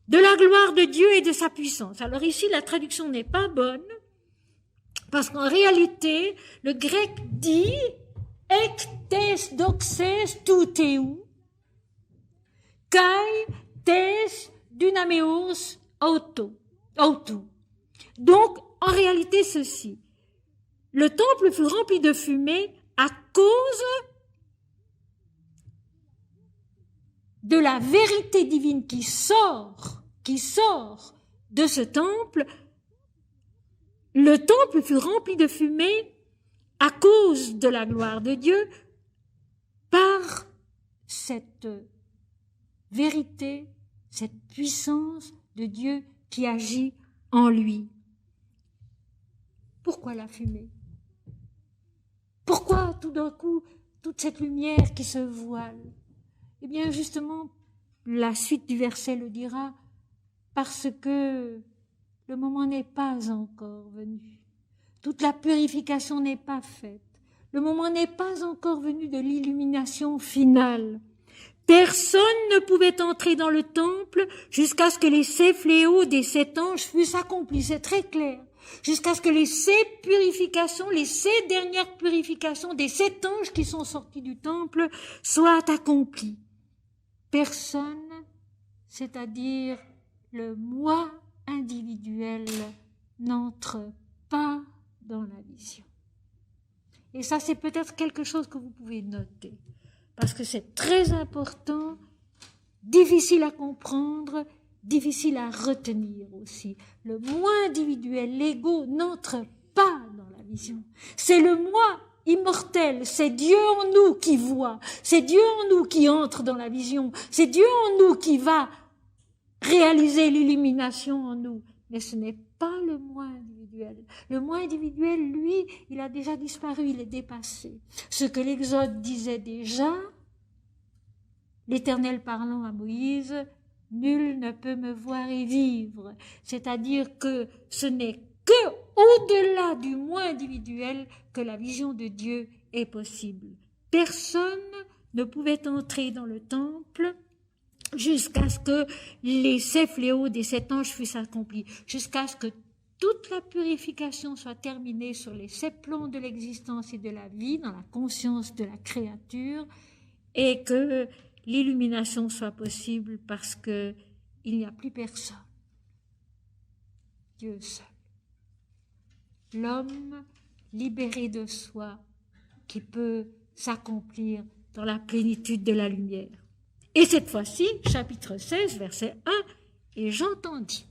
de la gloire de Dieu et de sa puissance. Alors ici, la traduction n'est pas bonne, parce qu'en réalité, le grec dit « ektes doxes touteu, kai tes dynameos autou ». Donc, en réalité, ceci. Le temple fut rempli de fumée à cause de la vérité divine qui sort de ce temple. Le temple fut rempli de fumée à cause de la gloire de Dieu par cette vérité, cette puissance de Dieu qui agit en lui. Pourquoi la fumée? Pourquoi tout d'un coup toute cette lumière qui se voile? Eh bien, justement, la suite du verset le dira, parce que le moment n'est pas encore venu. Toute la purification n'est pas faite. Le moment n'est pas encore venu de l'illumination finale. Personne ne pouvait entrer dans le temple jusqu'à ce que les 7 fléaux des 7 anges fussent accomplis. C'est très clair. Jusqu'à ce que les 7 purifications, les 7 dernières purifications des 7 anges qui sont sortis du temple soient accomplies. Personne, c'est-à-dire le moi individuel, n'entre pas dans la vision. Et ça, c'est peut-être quelque chose que vous pouvez noter, parce que c'est très important, difficile à comprendre, difficile à retenir aussi. Le moi individuel, l'ego, n'entre pas dans la vision. C'est le moi immortel, c'est Dieu en nous qui voit, c'est Dieu en nous qui entre dans la vision, c'est Dieu en nous qui va réaliser l'illumination en nous. Mais ce n'est pas le moi individuel. Le moi individuel, lui, il a déjà disparu, il est dépassé. Ce que l'Exode disait déjà, l'Éternel parlant à Moïse, « Nul ne peut me voir et vivre ». C'est-à-dire que ce n'est que au-delà du moi individuel que la vision de Dieu est possible. Personne ne pouvait entrer dans le temple jusqu'à ce que les 7 fléaux des 7 anges fussent accomplis, jusqu'à ce que toute la purification soit terminée sur les 7 plans de l'existence et de la vie, dans la conscience de la créature, et que l'illumination soit possible parce que il n'y a plus personne. Dieu seul. L'homme libéré de soi qui peut s'accomplir dans la plénitude de la lumière. Et cette fois-ci, chapitre 16, verset 1, « Et j'entendis ».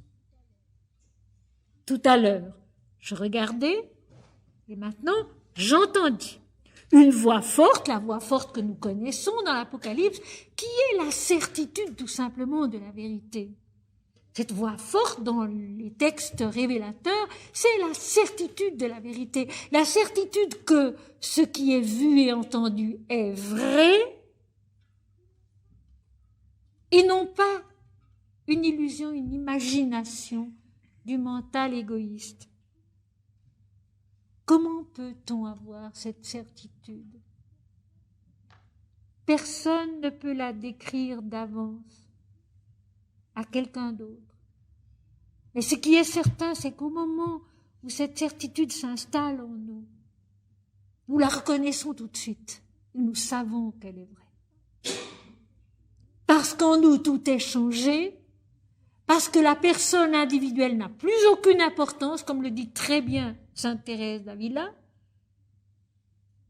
Tout à l'heure, je regardais, et maintenant, j'entendis. Une voix forte, la voix forte que nous connaissons dans l'Apocalypse, qui est la certitude tout simplement de la vérité. Cette voix forte dans les textes révélateurs, c'est la certitude de la vérité, la certitude que ce qui est vu et entendu est vrai, et non pas une illusion, une imagination du mental égoïste. Comment peut-on avoir cette certitude? Personne ne peut la décrire d'avance à quelqu'un d'autre. Mais ce qui est certain, c'est qu'au moment où cette certitude s'installe en nous, nous la reconnaissons tout de suite. Nous savons qu'elle est vraie. parce qu'en nous tout est changé, parce que la personne individuelle n'a plus aucune importance, comme le dit très bien Sainte Thérèse d'Avila.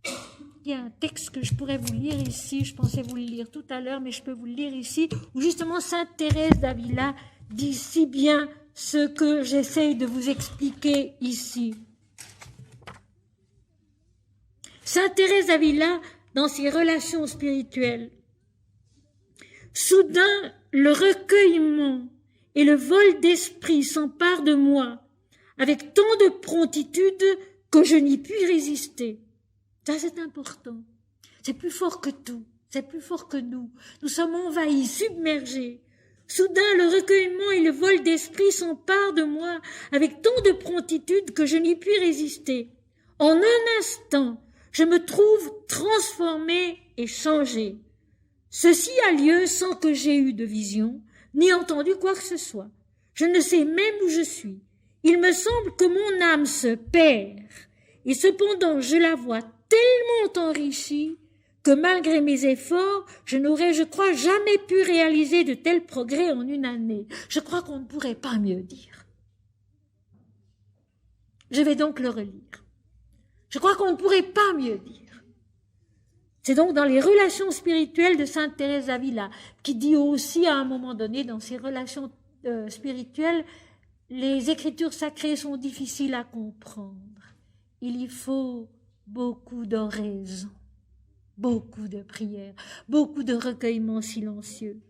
Il y a un texte que je pourrais vous lire ici, je pensais vous le lire tout à l'heure, mais je peux vous le lire ici, où justement Sainte Thérèse d'Avila dit si bien ce que j'essaye de vous expliquer ici. Sainte Thérèse d'Avila, dans ses relations spirituelles, soudain le recueillement et le vol d'esprit s'emparent de moi avec tant de promptitude que je n'y puis résister. Ça, c'est important. C'est plus fort que tout. C'est plus fort que nous. Nous sommes envahis, submergés. Soudain, le recueillement et le vol d'esprit s'emparent de moi avec tant de promptitude que je n'y puis résister. En un instant, je me trouve transformé et changé. Ceci a lieu sans que j'aie eu de vision, ni entendu quoi que ce soit. Je ne sais même où je suis. Il me semble que mon âme se perd, et cependant je la vois tellement enrichie que malgré mes efforts, je n'aurais, je crois, jamais pu réaliser de tels progrès en une année. Je crois qu'on ne pourrait pas mieux dire. Je vais donc le relire. Je crois qu'on ne pourrait pas mieux dire. C'est donc dans les relations spirituelles de Sainte Thérèse d'Avila, qui dit aussi à un moment donné, dans ses relations spirituelles, les écritures sacrées sont difficiles à comprendre. Il y faut beaucoup d'oraison, beaucoup de prières, beaucoup de recueillements silencieux.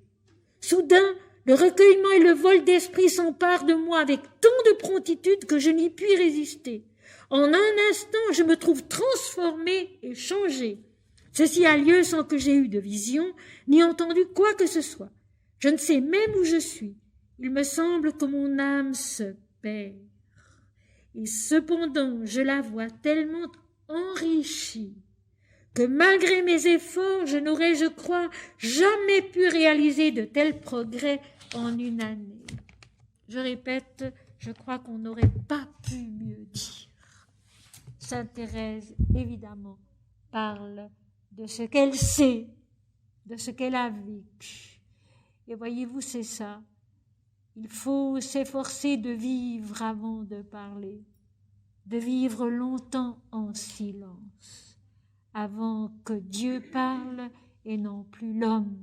Soudain, le recueillement et le vol d'esprit s'emparent de moi avec tant de promptitude que je n'y puis résister. En un instant, je me trouve transformé et changé. Ceci a lieu sans que j'aie eu de vision, ni entendu quoi que ce soit. Je ne sais même où je suis. Il me semble que mon âme se perd. Et cependant, je la vois tellement enrichie que malgré mes efforts, je n'aurais, je crois, jamais pu réaliser de tels progrès en une année. Je répète, je crois qu'on n'aurait pas pu mieux dire. Sainte Thérèse, évidemment, parle de ce qu'elle sait, de ce qu'elle a vécu. Et voyez-vous, c'est ça. Il faut s'efforcer de vivre avant de parler, de vivre longtemps en silence, avant que Dieu parle et non plus l'homme.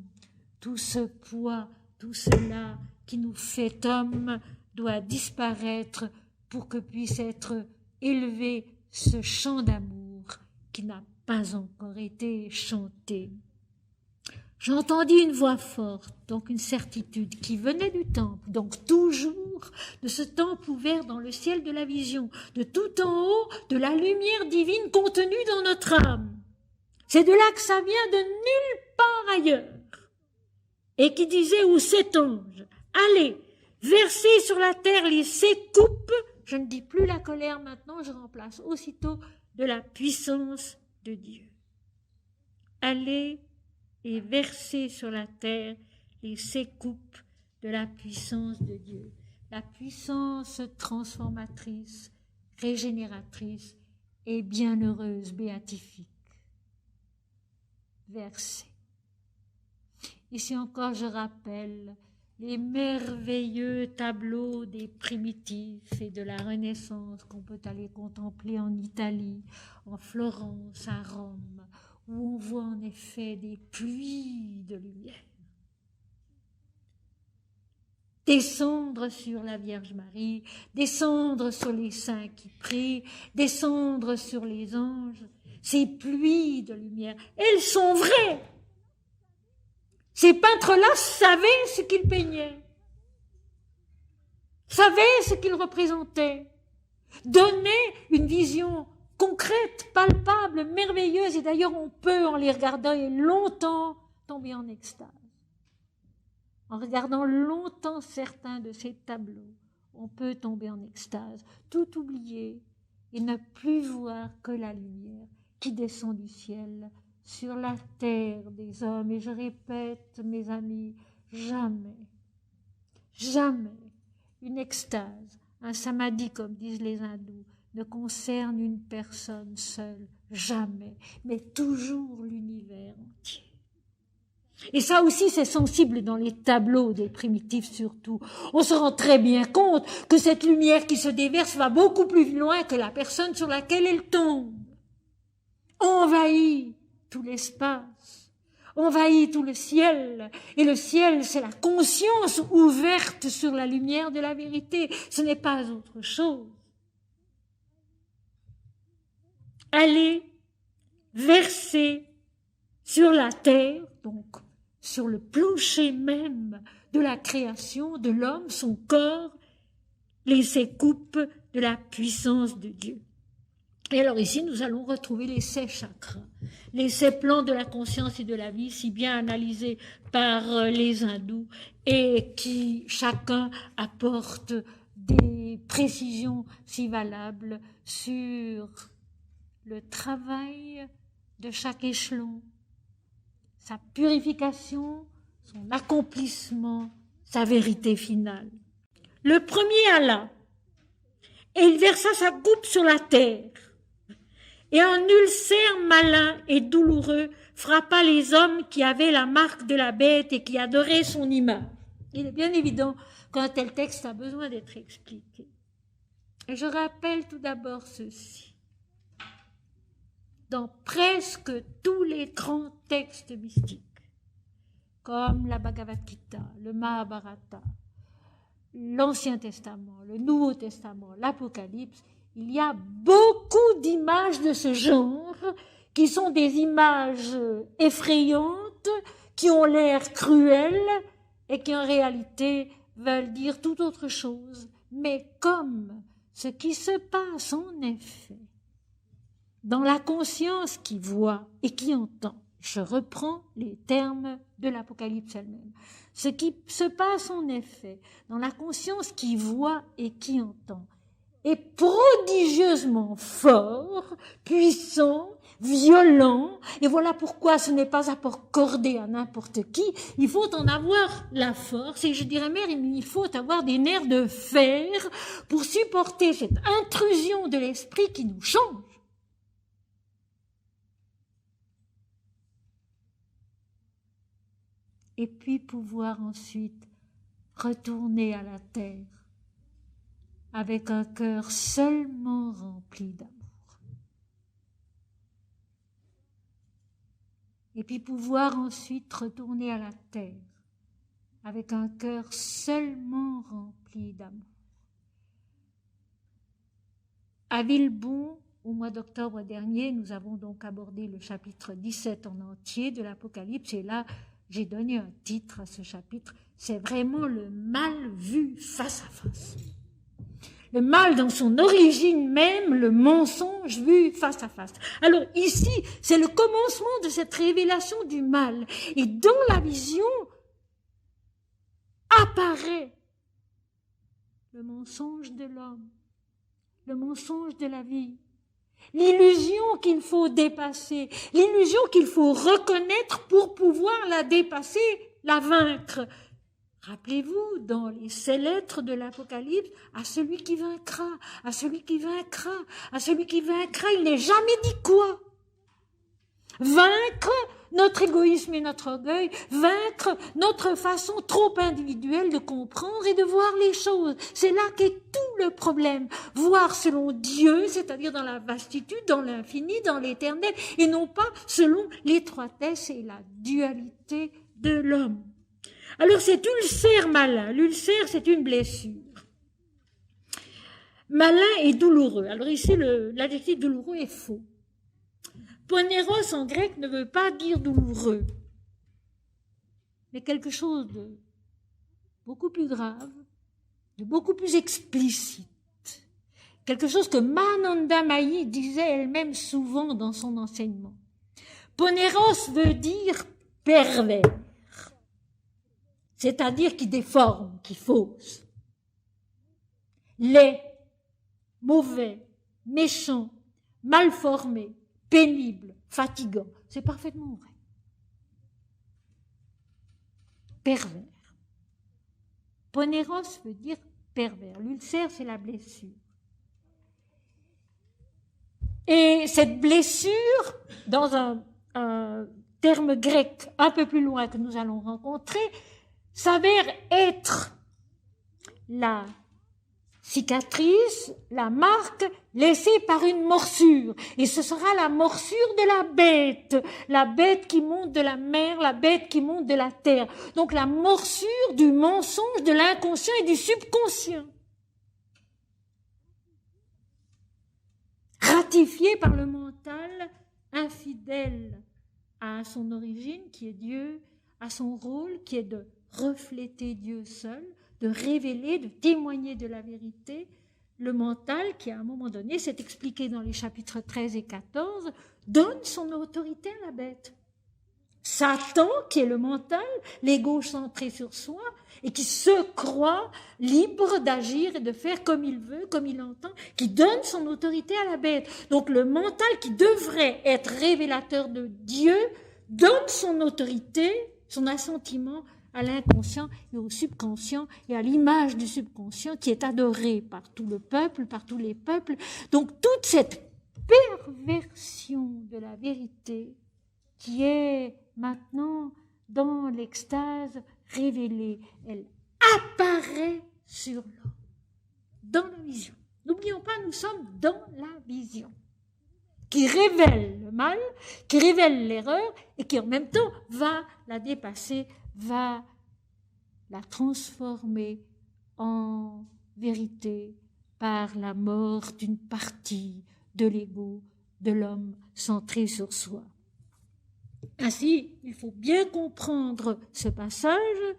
Tout ce poids, tout cela qui nous fait homme doit disparaître pour que puisse être élevé ce chant d'amour qui n'a pas encore été chanté. J'entendis une voix forte, donc une certitude qui venait du temple, donc toujours de ce temple ouvert dans le ciel de la vision, de tout en haut, de la lumière divine contenue dans notre âme. C'est de là que ça vient, de nulle part ailleurs. Et qui disait aux 7 anges, allez, versez sur la terre les 7 coupes, je ne dis plus la colère maintenant, je remplace aussitôt de la puissance de Dieu. Allez et versez sur la terre les 7 coupes de la puissance de Dieu, la puissance transformatrice, régénératrice et bienheureuse, béatifique. Versez. Ici encore, je rappelle les merveilleux tableaux des primitifs et de la Renaissance qu'on peut aller contempler en Italie, en Florence, à Rome, où on voit en effet des pluies de lumière descendre sur la Vierge Marie, descendre sur les saints qui prient, descendre sur les anges. Ces pluies de lumière, elles sont vraies. Ces peintres-là savaient ce qu'ils peignaient, savaient ce qu'ils représentaient, donnaient une vision concrète, palpable, merveilleuse, et d'ailleurs on peut, en les regardant longtemps, tomber en extase. En regardant longtemps certains de ces tableaux, on peut tomber en extase, tout oublier et ne plus voir que la lumière qui descend du ciel sur la terre des hommes. Et je répète, mes amis, jamais, jamais une extase, un samadhi comme disent les hindous, ne concerne une personne seule, jamais, mais toujours l'univers entier. Et ça aussi, c'est sensible dans les tableaux des primitifs surtout. On se rend très bien compte que cette lumière qui se déverse va beaucoup plus loin que la personne sur laquelle elle tombe. Envahit tout l'espace, envahit tout le ciel. Et le ciel, c'est la conscience ouverte sur la lumière de la vérité. Ce n'est pas autre chose. Aller verser sur la terre, donc sur le plancher même de la création de l'homme, son corps, les coupes de la puissance de Dieu. Et alors ici, nous allons retrouver les 7 chakras, les 7 plans de la conscience et de la vie, si bien analysés par les hindous, et qui chacun apporte des précisions si valables sur le travail de chaque échelon, sa purification, son accomplissement, sa vérité finale. Le premier alla, et il versa sa coupe sur la terre, et un ulcère malin et douloureux frappa les hommes qui avaient la marque de la bête et qui adoraient son image. Il est bien évident qu'un tel texte a besoin d'être expliqué. Et je rappelle tout d'abord ceci. Dans presque tous les grands textes mystiques, comme la Bhagavad Gita, le Mahabharata, l'Ancien Testament, le Nouveau Testament, l'Apocalypse, il y a beaucoup d'images de ce genre qui sont des images effrayantes, qui ont l'air cruelles et qui en réalité veulent dire tout autre chose. Mais comme ce qui se passe en effet dans la conscience qui voit et qui entend, je reprends les termes de l'Apocalypse elle-même, ce qui se passe en effet dans la conscience qui voit et qui entend est prodigieusement fort, puissant, violent, et voilà pourquoi ce n'est pas accordé à n'importe qui. Il faut en avoir la force, et je dirais même, il faut avoir des nerfs de fer pour supporter cette intrusion de l'esprit qui nous change. Et puis pouvoir ensuite retourner à la terre avec un cœur seulement rempli d'amour. Et puis pouvoir ensuite retourner à la terre avec un cœur seulement rempli d'amour. À Villebon, au mois d'octobre dernier, nous avons donc abordé le chapitre 17 en entier de l'Apocalypse, et là, j'ai donné un titre à ce chapitre, c'est vraiment le mal vu face à face. Le mal dans son origine même, le mensonge vu face à face. Alors ici, c'est le commencement de cette révélation du mal. Et dans la vision apparaît le mensonge de l'homme, le mensonge de la vie, l'illusion qu'il faut dépasser, l'illusion qu'il faut reconnaître pour pouvoir la dépasser, la vaincre. Rappelez-vous, dans les 7 lettres de l'Apocalypse, à celui qui vaincra, à celui qui vaincra, à celui qui vaincra, il n'est jamais dit quoi. Vaincre notre égoïsme et notre orgueil, vaincre notre façon trop individuelle de comprendre et de voir les choses. C'est là qu'est tout le problème. Voir selon Dieu, c'est-à-dire dans la vastitude, dans l'infini, dans l'éternel, et non pas selon l'étroitesse et la dualité de l'homme. Alors cet ulcère malin, l'ulcère c'est une blessure. Malin et douloureux. Alors ici l'adjectif douloureux est faux. Poneros en grec ne veut pas dire douloureux, mais quelque chose de beaucoup plus grave, de beaucoup plus explicite. Quelque chose que Mananda Mayi disait elle-même souvent dans son enseignement. Poneros veut dire pervers, c'est-à-dire qui déforme, qui fausse. Laid, mauvais, méchant, mal formé, pénible, fatigant. C'est parfaitement vrai. Pervers. Poneros veut dire pervers. L'ulcère, c'est la blessure. Et cette blessure, dans un terme grec un peu plus loin que nous allons rencontrer, s'avère être la cicatrice, la marque laissée par une morsure. Et ce sera la morsure de la bête qui monte de la mer, la bête qui monte de la terre. Donc la morsure du mensonge, de l'inconscient et du subconscient. Ratifiée par le mental infidèle à son origine, qui est Dieu, à son rôle, qui est de refléter Dieu seul, de révéler, de témoigner de la vérité. Le mental, qui à un moment donné, c'est expliqué dans les chapitres 13 et 14, donne son autorité à la bête. Satan, qui est le mental, l'ego centré sur soi, et qui se croit libre d'agir et de faire comme il veut, comme il entend, qui donne son autorité à la bête. Donc le mental, qui devrait être révélateur de Dieu, donne son autorité, son assentiment à l'inconscient et au subconscient et à l'image du subconscient qui est adorée par tout le peuple, par tous les peuples. Donc toute cette perversion de la vérité qui est maintenant dans l'extase révélée, elle apparaît sur l'homme, dans la vision. N'oublions pas, nous sommes dans la vision, qui révèle le mal, qui révèle l'erreur et qui en même temps va la dépasser, va la transformer en vérité par la mort d'une partie de l'ego de l'homme centré sur soi. Ainsi, il faut bien comprendre ce passage.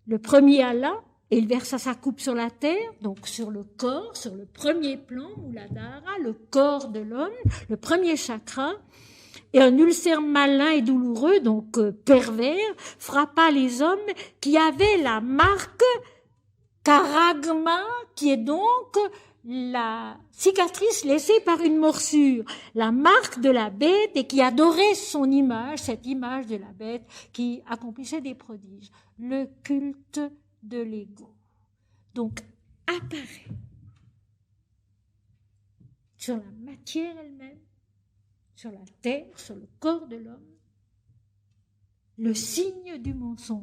Le premier Allah, et il versa sa coupe sur la terre, donc sur le corps, sur le premier plan, Muladhara, le corps de l'homme, le premier chakra, et un ulcère malin et douloureux, donc pervers, frappa les hommes qui avaient la marque karagma, qui est donc la cicatrice laissée par une morsure, la marque de la bête et qui adorait son image, cette image de la bête qui accomplissait des prodiges, le culte de l'ego. Donc apparaît sur la matière elle-même, sur la terre, sur le corps de l'homme, le signe du mensonge,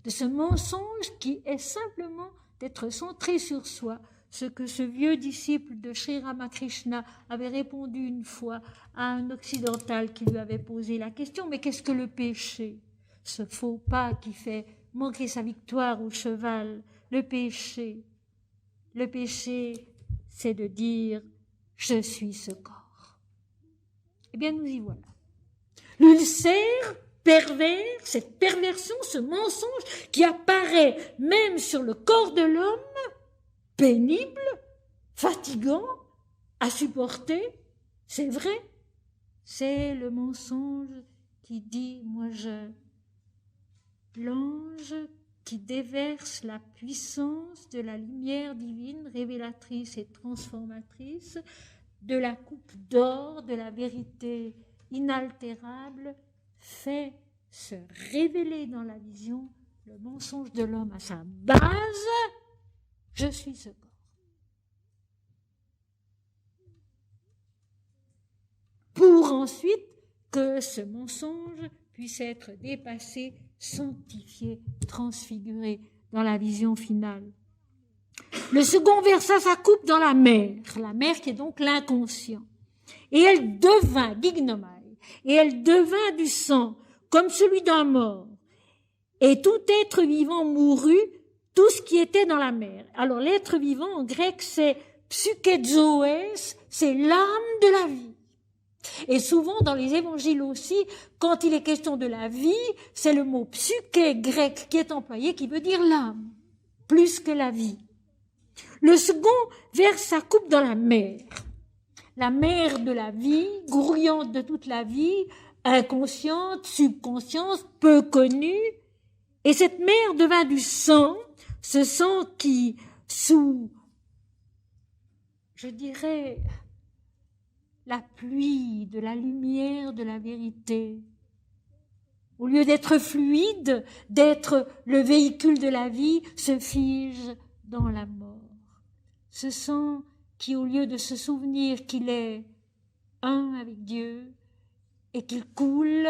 de ce mensonge qui est simplement d'être centré sur soi, ce que ce vieux disciple de Sri Ramakrishna avait répondu une fois à un occidental qui lui avait posé la question, mais qu'est-ce que le péché? Ce faux pas qui fait manquer sa victoire au cheval, le péché, c'est de dire « je suis ce corps ». Eh bien, nous y voilà. L'ulcère pervers, cette perversion, ce mensonge qui apparaît même sur le corps de l'homme, pénible, fatigant, à supporter, c'est vrai, c'est le mensonge qui dit « moi je ». L'ange qui déverse la puissance de la lumière divine, révélatrice et transformatrice, de la coupe d'or, de la vérité inaltérable, fait se révéler dans la vision le mensonge de l'homme à sa base, je suis ce corps. Pour ensuite que ce mensonge puisse être dépassé, sanctifié, transfiguré dans la vision finale. Le second versa sa coupe dans la mer qui est donc l'inconscient. Et elle devint, gignomai, et elle devint du sang, comme celui d'un mort. Et tout être vivant mourut, tout ce qui était dans la mer. Alors l'être vivant en grec c'est psychezoès, c'est l'âme de la vie. Et souvent dans les évangiles aussi, quand il est question de la vie, c'est le mot psyché grec qui est employé, qui veut dire l'âme, plus que la vie. Le second verse sa coupe dans la mer de la vie, grouillante de toute la vie, inconsciente, subconsciente, peu connue, et cette mer devint du sang, ce sang qui, sous, je dirais, la pluie de la lumière de la vérité, au lieu d'être fluide, d'être le véhicule de la vie, se fige dans la mort. Ce sang qui, au lieu de se souvenir qu'il est un avec Dieu et qu'il coule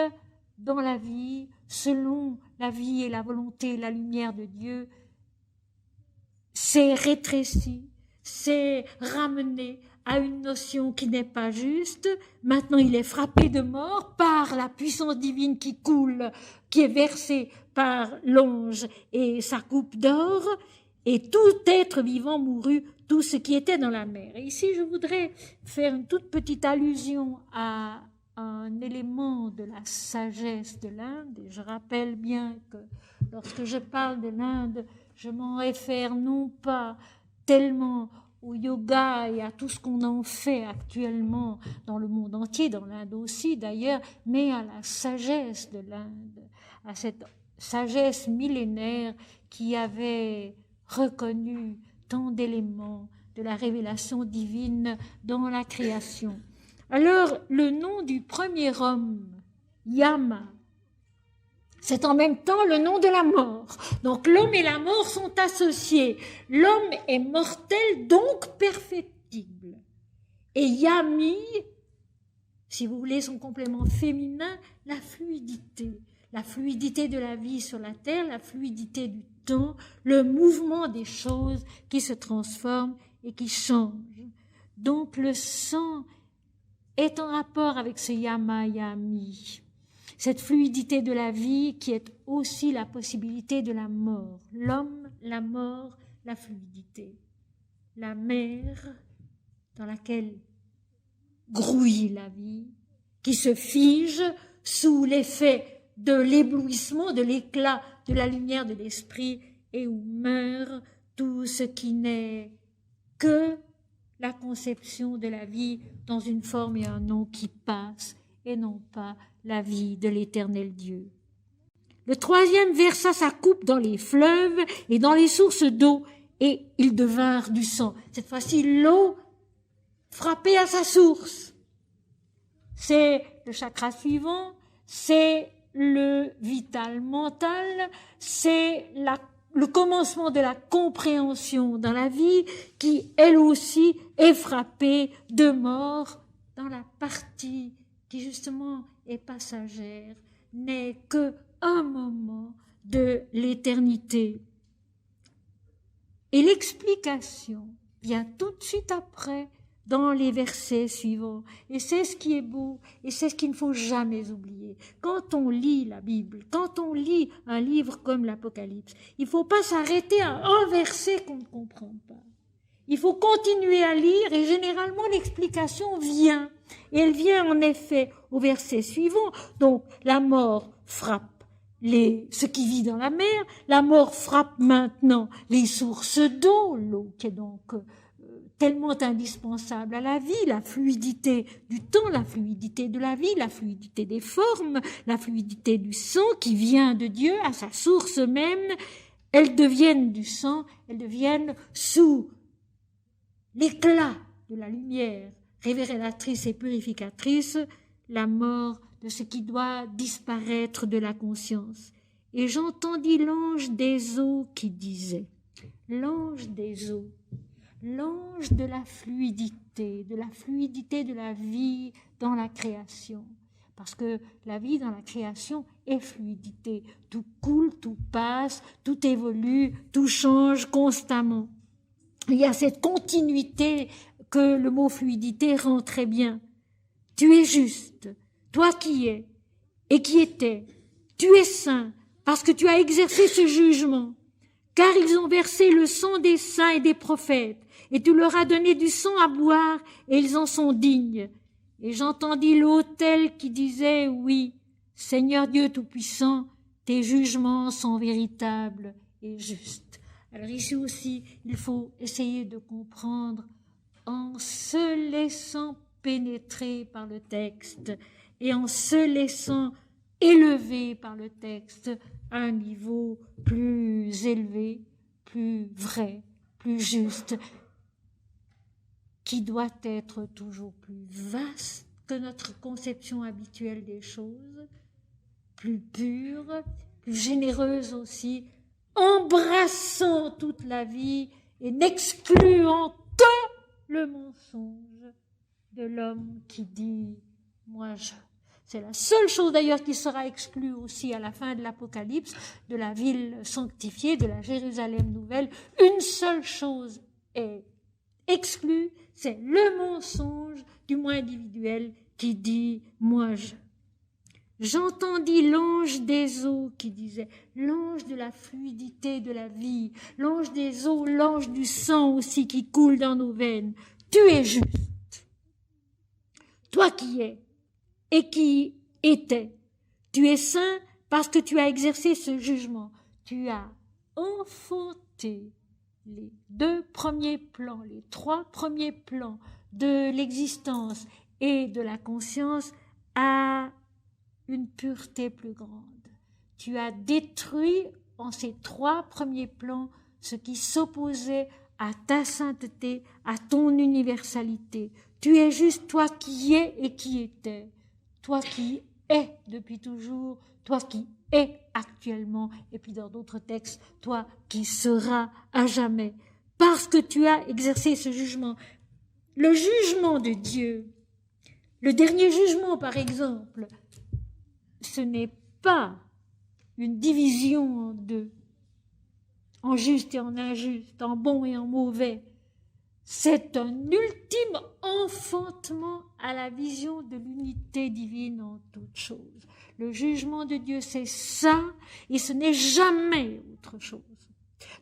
dans la vie selon la vie et la volonté et la lumière de Dieu, c'est rétréci, c'est ramené à une notion qui n'est pas juste. Maintenant, il est frappé de mort par la puissance divine qui coule, qui est versée par l'ange et sa coupe d'or, et tout être vivant mourut, tout ce qui était dans la mer. Et ici, je voudrais faire une toute petite allusion à un élément de la sagesse de l'Inde. Et je rappelle bien que lorsque je parle de l'Inde, je m'en réfère non pas tellement au yoga et à tout ce qu'on en fait actuellement dans le monde entier, dans l'Inde aussi d'ailleurs, mais à la sagesse de l'Inde, à cette sagesse millénaire qui avait reconnu tant d'éléments de la révélation divine dans la création. Alors, le nom du premier homme, Yama, c'est en même temps le nom de la mort. Donc l'homme et la mort sont associés. L'homme est mortel, donc perfectible. Et Yami, si vous voulez son complément féminin, la fluidité. La fluidité de la vie sur la terre, la fluidité du temps, le mouvement des choses qui se transforment et qui changent. Donc le sang est en rapport avec ce Yama Yami. Cette fluidité de la vie qui est aussi la possibilité de la mort. L'homme, la mort, la fluidité. La mer dans laquelle grouille la vie, qui se fige sous l'effet de l'éblouissement, de l'éclat de la lumière de l'esprit et où meurt tout ce qui n'est que la conception de la vie dans une forme et un nom qui passent et non pas la vie de l'éternel Dieu. Le troisième versa sa coupe dans les fleuves et dans les sources d'eau, et ils devinrent du sang. Cette fois-ci, l'eau frappait à sa source. C'est le chakra suivant, c'est le vital mental, c'est le commencement de la compréhension dans la vie qui, elle aussi, est frappée de mort dans la partie qui justement est passagère, n'est que un moment de l'éternité. Et l'explication vient tout de suite après dans les versets suivants. Et c'est ce qui est beau, et c'est ce qu'il ne faut jamais oublier. Quand on lit la Bible, quand on lit un livre comme l'Apocalypse, il ne faut pas s'arrêter à un verset qu'on ne comprend pas. Il faut continuer à lire et généralement l'explication vient. Et elle vient en effet au verset suivant. Donc la mort frappe ce qui vit dans la mer, la mort frappe maintenant les sources d'eau, l'eau qui est donc tellement indispensable à la vie, la fluidité du temps, la fluidité de la vie, la fluidité des formes, la fluidité du sang qui vient de Dieu à sa source même. Elles deviennent du sang, elles deviennent sous l'éclat de la lumière révélatrice et purificatrice, la mort de ce qui doit disparaître de la conscience. Et j'entendis l'ange des eaux qui disait, l'ange des eaux, l'ange de la fluidité de la vie dans la création. Parce que la vie dans la création est fluidité. Tout coule, tout passe, tout évolue, tout change constamment. Il y a cette continuité que le mot fluidité rend très bien. Tu es juste, toi qui es et qui étais, tu es saint parce que tu as exercé ce jugement, car ils ont versé le sang des saints et des prophètes, et tu leur as donné du sang à boire, et ils en sont dignes. Et j'entendis l'autel qui disait, oui, Seigneur Dieu Tout-Puissant, tes jugements sont véritables et justes. Alors ici aussi, il faut essayer de comprendre en se laissant pénétrer par le texte et en se laissant élever par le texte à un niveau plus élevé, plus vrai, plus juste, qui doit être toujours plus vaste que notre conception habituelle des choses, plus pure, plus généreuse aussi, embrassant toute la vie et n'excluant que le mensonge de l'homme qui dit « moi je ». C'est la seule chose d'ailleurs qui sera exclue aussi à la fin de l'Apocalypse, de la ville sanctifiée, de la Jérusalem nouvelle. Une seule chose est exclue, c'est le mensonge du moi individuel qui dit « moi je ». J'entendis l'ange des eaux qui disait, l'ange de la fluidité de la vie, l'ange des eaux, l'ange du sang aussi qui coule dans nos veines. Tu es juste. Toi qui es et qui étais, tu es saint parce que tu as exercé ce jugement. Tu as enfanté les 2 premiers plans, les 3 premiers plans de l'existence et de la conscience à une pureté plus grande. Tu as détruit en ces 3 premiers plans ce qui s'opposait à ta sainteté, à ton universalité. Tu es juste toi qui es et qui étais, toi qui es depuis toujours, toi qui es actuellement, et puis dans d'autres textes, toi qui seras à jamais, parce que tu as exercé ce jugement. Le jugement de Dieu, le dernier jugement par exemple, ce n'est pas une division en 2, en juste et en injuste, en bon et en mauvais. C'est un ultime enfantement à la vision de l'unité divine en toutes choses. Le jugement de Dieu, c'est ça, et ce n'est jamais autre chose.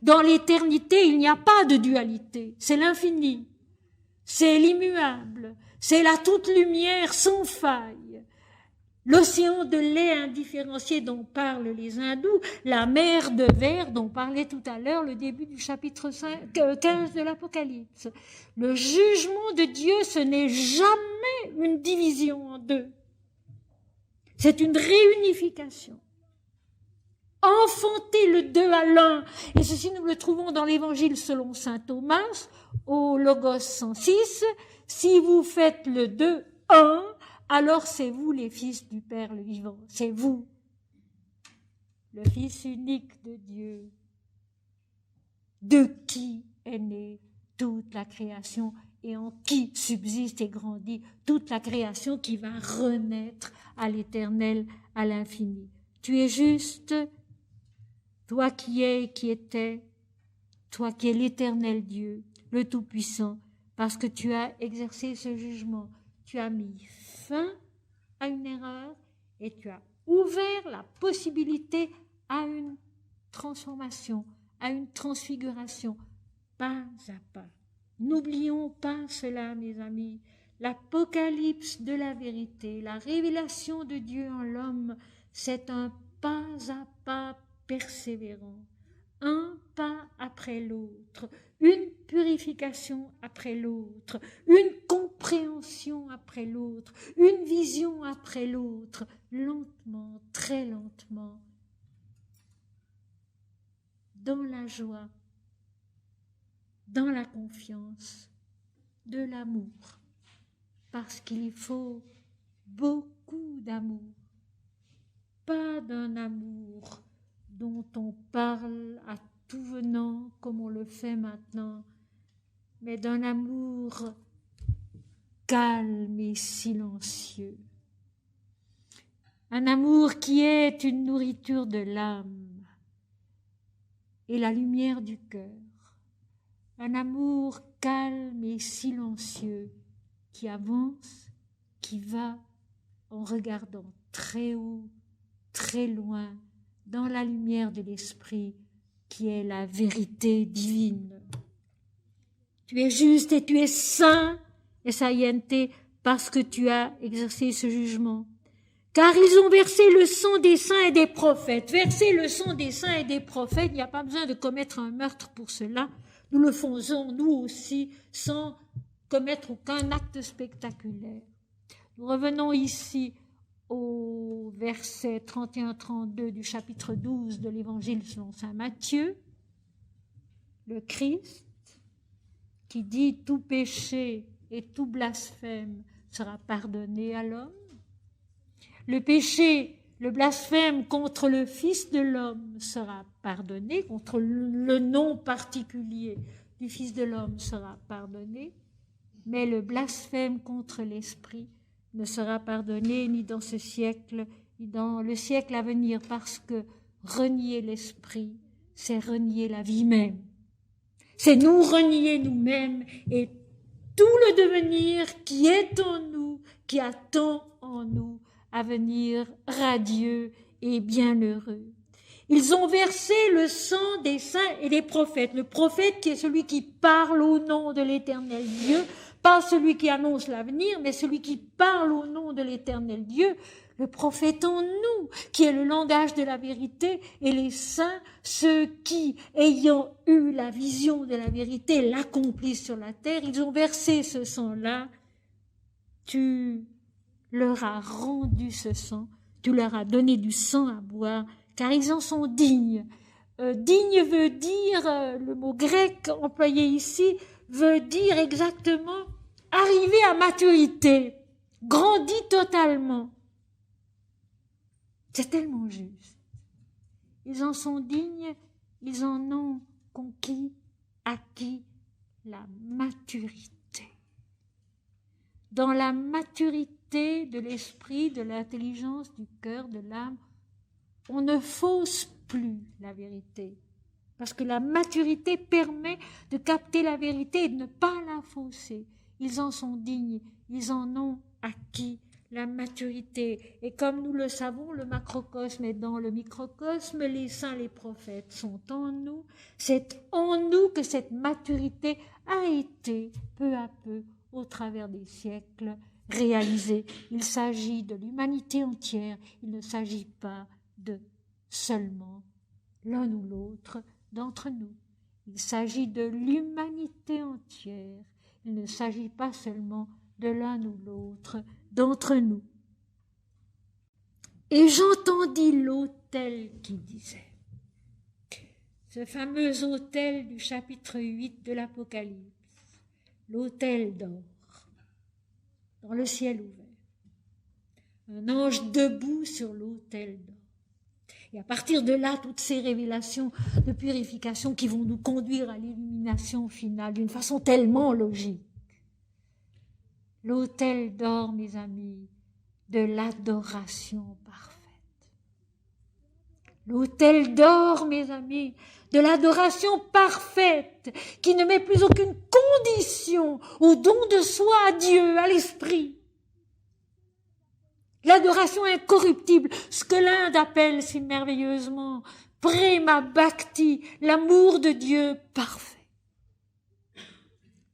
Dans l'éternité, il n'y a pas de dualité, c'est l'infini, c'est l'immuable, c'est la toute lumière sans faille. L'océan de lait indifférencié dont parlent les hindous, la mer de verre dont parlait tout à l'heure le début du chapitre 15 de l'Apocalypse. Le jugement de Dieu, ce n'est jamais une division en 2. C'est une réunification. Enfanter le 2 à l'un, et ceci nous le trouvons dans l'Évangile selon saint Thomas, au Logos 106, si vous faites le 2 1, alors c'est vous les fils du Père le vivant, c'est vous, le Fils unique de Dieu, de qui est née toute la création et en qui subsiste et grandit toute la création qui va renaître à l'éternel, à l'infini. Tu es juste, toi qui es et qui étais, toi qui es l'éternel Dieu, le Tout-Puissant, parce que tu as exercé ce jugement, tu as mis fin à une erreur et tu as ouvert la possibilité à une transformation, à une transfiguration, pas à pas. N'oublions pas cela, mes amis. L'Apocalypse de la vérité, la révélation de Dieu en l'homme, c'est un pas à pas persévérant, un pas après l'autre, une purification après l'autre, une compréhension après l'autre, une vision après l'autre, lentement, très lentement, dans la joie, dans la confiance, de l'amour, parce qu'il faut beaucoup d'amour, pas d'un amour dont on parle à tout venant comme on le fait maintenant, mais d'un amour calme et silencieux. Un amour qui est une nourriture de l'âme et la lumière du cœur. Un amour calme et silencieux qui avance, qui va en regardant très haut, très loin, dans la lumière de l'esprit qui est la vérité divine. Tu es juste et tu es saint, Essayente, parce que tu as exercé ce jugement. Car ils ont versé le sang des saints et des prophètes. Verser le sang des saints et des prophètes, il n'y a pas besoin de commettre un meurtre pour cela. Nous le faisons, nous aussi, sans commettre aucun acte spectaculaire. Nous revenons ici au verset 31-32 du chapitre 12 de l'Évangile selon saint Matthieu. Le Christ qui dit « tout péché et tout blasphème sera pardonné à l'homme ». Le péché, le blasphème contre le Fils de l'homme sera pardonné, contre le nom particulier du Fils de l'homme sera pardonné. mais le blasphème contre l'Esprit ne sera pardonné ni dans ce siècle, ni dans le siècle à venir, parce que renier l'Esprit, c'est renier la vie même. C'est nous renier nous-mêmes et tout le devenir qui est en nous, qui attend en nous à venir radieux et bienheureux. Ils ont versé le sang des saints et des prophètes. Le prophète qui est celui qui parle au nom de l'Éternel Dieu, pas celui qui annonce l'avenir, mais celui qui parle au nom de l'Éternel Dieu. Le prophète en nous, qui est le langage de la vérité, et les saints, ceux qui, ayant eu la vision de la vérité, l'accomplissent sur la terre, ils ont versé ce sang-là. Tu leur as rendu ce sang, tu leur as donné du sang à boire, car ils en sont dignes. Digne veut dire, le mot grec employé ici, veut dire exactement arriver à maturité, grandi totalement. C'est tellement juste. Ils en sont dignes, ils en ont acquis la maturité. Dans la maturité de l'esprit, de l'intelligence, du cœur, de l'âme, on ne fausse plus la vérité. Parce que la maturité permet de capter la vérité et de ne pas la fausser. Ils en sont dignes, ils en ont acquis la maturité. Et comme nous le savons, le macrocosme est dans le microcosme, les saints, les prophètes sont en nous. C'est en nous que cette maturité a été, peu à peu, au travers des siècles, réalisée. Il s'agit de l'humanité entière, il ne s'agit pas de seulement l'un ou l'autre d'entre nous. Il s'agit de l'humanité entière, il ne s'agit pas seulement de l'un ou l'autre d'entre nous. Et j'entendis l'autel qui disait, ce fameux autel du chapitre 8 de l'Apocalypse, l'autel d'or, dans le ciel ouvert, un ange debout sur l'autel d'or. Et à partir de là, toutes ces révélations de purification qui vont nous conduire à l'illumination finale d'une façon tellement logique. L'autel d'or, mes amis, de l'adoration parfaite. L'autel d'or, mes amis, de l'adoration parfaite, qui ne met plus aucune condition au don de soi à Dieu, à l'Esprit. L'adoration incorruptible, ce que l'Inde appelle si merveilleusement Prema Bhakti, l'amour de Dieu parfait.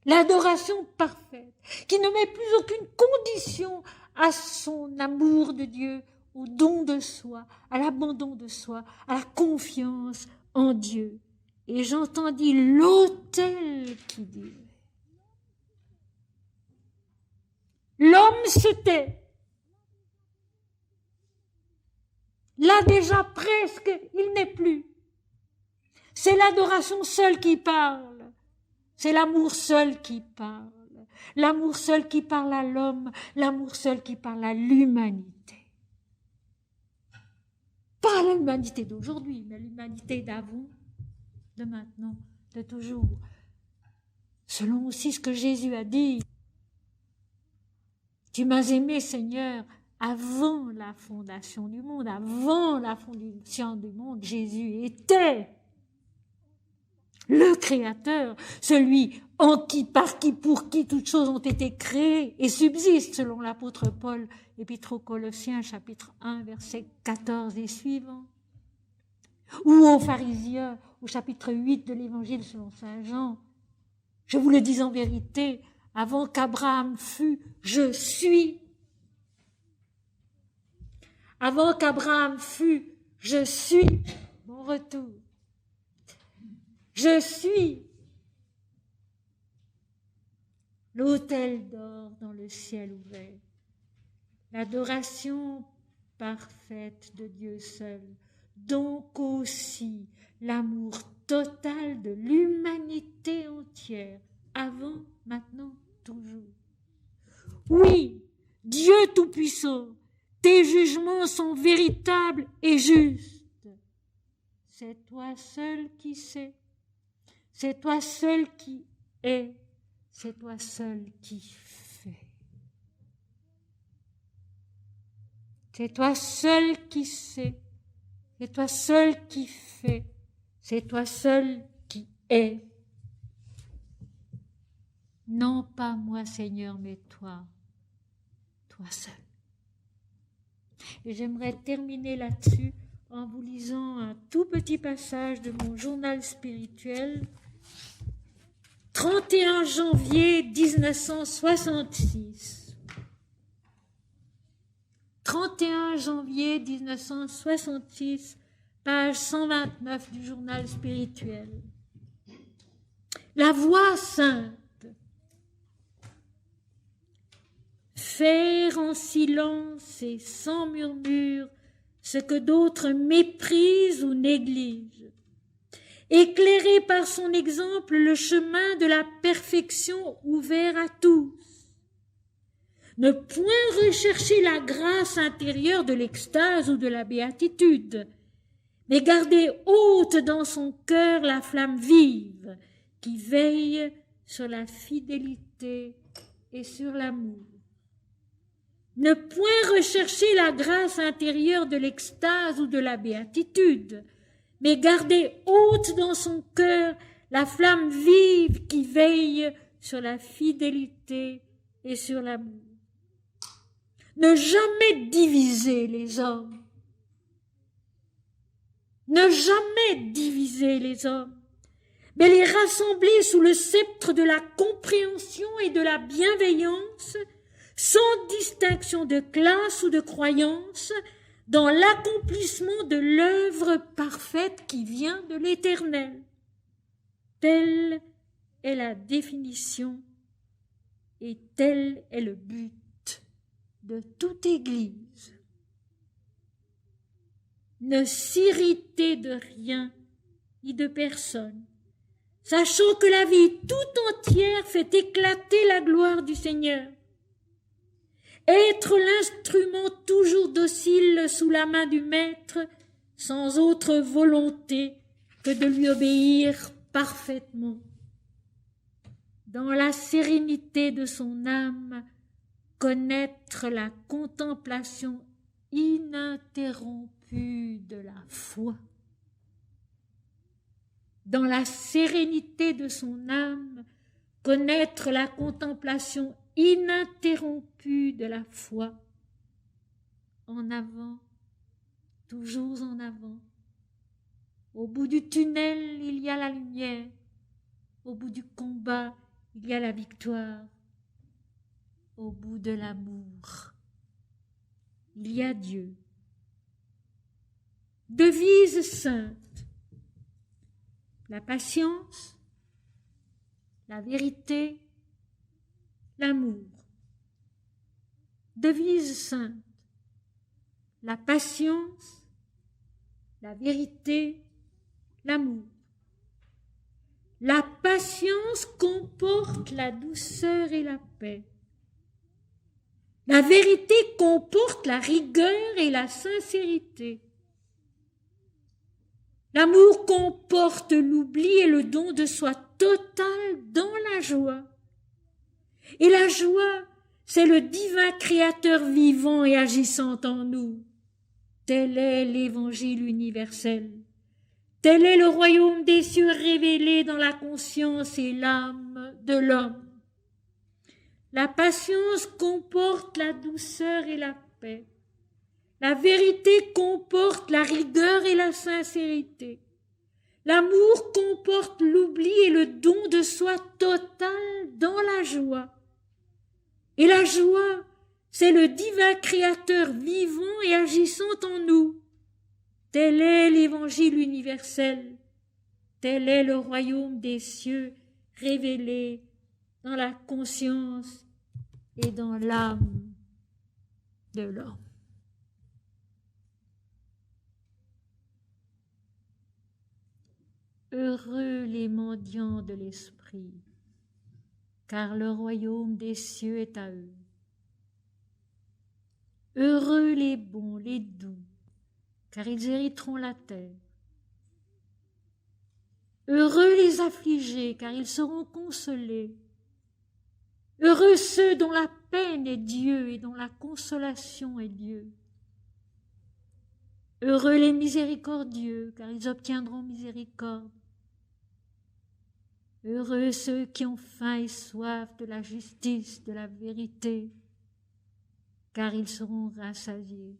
L'adoration parfaite, qui ne met plus aucune condition à son amour de Dieu, au don de soi, à l'abandon de soi, à la confiance en Dieu. Et j'entendis l'autel qui disait, l'homme se tait. Là déjà presque, il n'est plus. C'est l'adoration seule qui parle. C'est l'amour seul qui parle. L'amour seul qui parle à l'homme. L'amour seul qui parle à l'humanité. Pas à l'humanité d'aujourd'hui, mais à l'humanité d'avant, de maintenant, de toujours. Selon aussi ce que Jésus a dit. Tu m'as aimé, Seigneur, avant la fondation du monde, avant la fondation du monde, Jésus était le Créateur, celui en qui, par qui, pour qui toutes choses ont été créées et subsistent, selon l'apôtre Paul, Épître aux Colossiens, chapitre 1, versets 14 et suivants. Ou aux pharisiens, au chapitre 8 de l'Évangile selon saint Jean. Je vous le dis en vérité, avant qu'Abraham fût, je suis. Avant qu'Abraham fût, je suis, mon retour. Je suis l'autel d'or dans le ciel ouvert, l'adoration parfaite de Dieu seul, donc aussi l'amour total de l'humanité entière, avant, maintenant, toujours. Oui, Dieu Tout-Puissant, tes jugements sont véritables et justes. C'est toi seul qui sais, c'est toi seul qui es, c'est toi seul qui fais. C'est toi seul qui sais, c'est toi seul qui fais, c'est toi seul qui es. Non pas moi, Seigneur, mais toi, toi seul. Et j'aimerais terminer là-dessus en vous lisant un tout petit passage de mon journal spirituel. 31 janvier 1966. 31 janvier 1966, page 129 du journal spirituel. La voix sainte. Faire en silence et sans murmure ce que d'autres méprisent ou négligent. Éclairer par son exemple le chemin de la perfection ouvert à tous. Ne point rechercher la grâce intérieure de l'extase ou de la béatitude, mais garder haute dans son cœur la flamme vive qui veille sur la fidélité et sur l'amour. Ne point rechercher la grâce intérieure de l'extase ou de la béatitude, mais garder haute dans son cœur la flamme vive qui veille sur la fidélité et sur l'amour. Ne jamais diviser les hommes. Ne jamais diviser les hommes, mais les rassembler sous le sceptre de la compréhension et de la bienveillance, sans distinction de classe ou de croyance, dans l'accomplissement de l'œuvre parfaite qui vient de l'Éternel. Telle est la définition et tel est le but de toute Église. Ne s'irriter de rien ni de personne, sachant que la vie tout entière fait éclater la gloire du Seigneur. Être l'instrument toujours docile sous la main du Maître, sans autre volonté que de lui obéir parfaitement. Dans la sérénité de son âme, connaître la contemplation ininterrompue de la foi. Dans la sérénité de son âme, connaître la contemplation ininterrompue de la foi. En avant, toujours en avant. Au bout du tunnel, il y a la lumière. Au bout du combat, il y a la victoire. Au bout de l'amour, il y a Dieu. Devise sainte. La patience, la vérité, l'amour. Devise sainte. La patience, la vérité, l'amour. La patience comporte la douceur et la paix. La vérité comporte la rigueur et la sincérité. L'amour comporte l'oubli et le don de soi total dans la joie. Et la joie, c'est le divin Créateur vivant et agissant en nous. Tel est l'Évangile universel. Tel est le royaume des cieux révélé dans la conscience et l'âme de l'homme. La patience comporte la douceur et la paix. La vérité comporte la rigueur et la sincérité. L'amour comporte l'oubli et le don de soi total dans la joie. Et la joie, c'est le divin Créateur vivant et agissant en nous. Tel est l'Évangile universel. Tel est le royaume des cieux révélé dans la conscience et dans l'âme de l'homme. Heureux les mendiants de l'esprit, car le royaume des cieux est à eux. Heureux les bons, les doux, car ils hériteront la terre. Heureux les affligés, car ils seront consolés. Heureux ceux dont la peine est Dieu et dont la consolation est Dieu. Heureux les miséricordieux, car ils obtiendront miséricorde. Heureux ceux qui ont faim et soif de la justice, de la vérité, car ils seront rassasiés.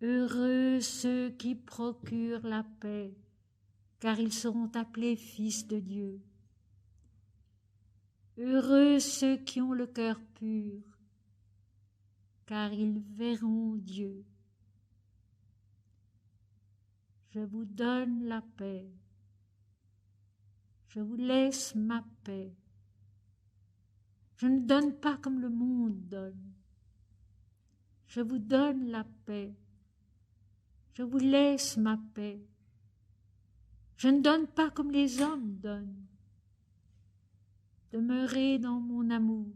Heureux ceux qui procurent la paix, car ils seront appelés fils de Dieu. Heureux ceux qui ont le cœur pur, car ils verront Dieu. Je vous donne la paix. Je vous laisse ma paix. Je ne donne pas comme le monde donne. Je vous donne la paix. Je vous laisse ma paix. Je ne donne pas comme les hommes donnent. Demeurez dans mon amour.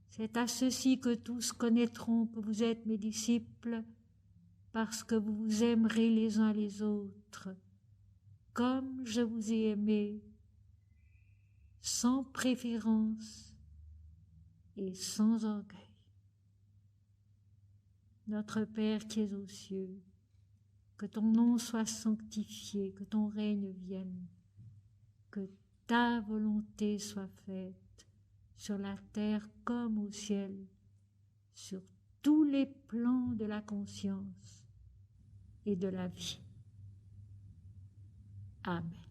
C'est à ceci que tous connaîtront que vous êtes mes disciples, parce que vous vous aimerez les uns les autres, comme je vous ai aimé, sans préférence et sans orgueil. Notre Père qui es aux cieux, que ton nom soit sanctifié, que ton règne vienne, que ta volonté soit faite sur la terre comme au ciel, sur tous les plans de la conscience et de la vie. Amen.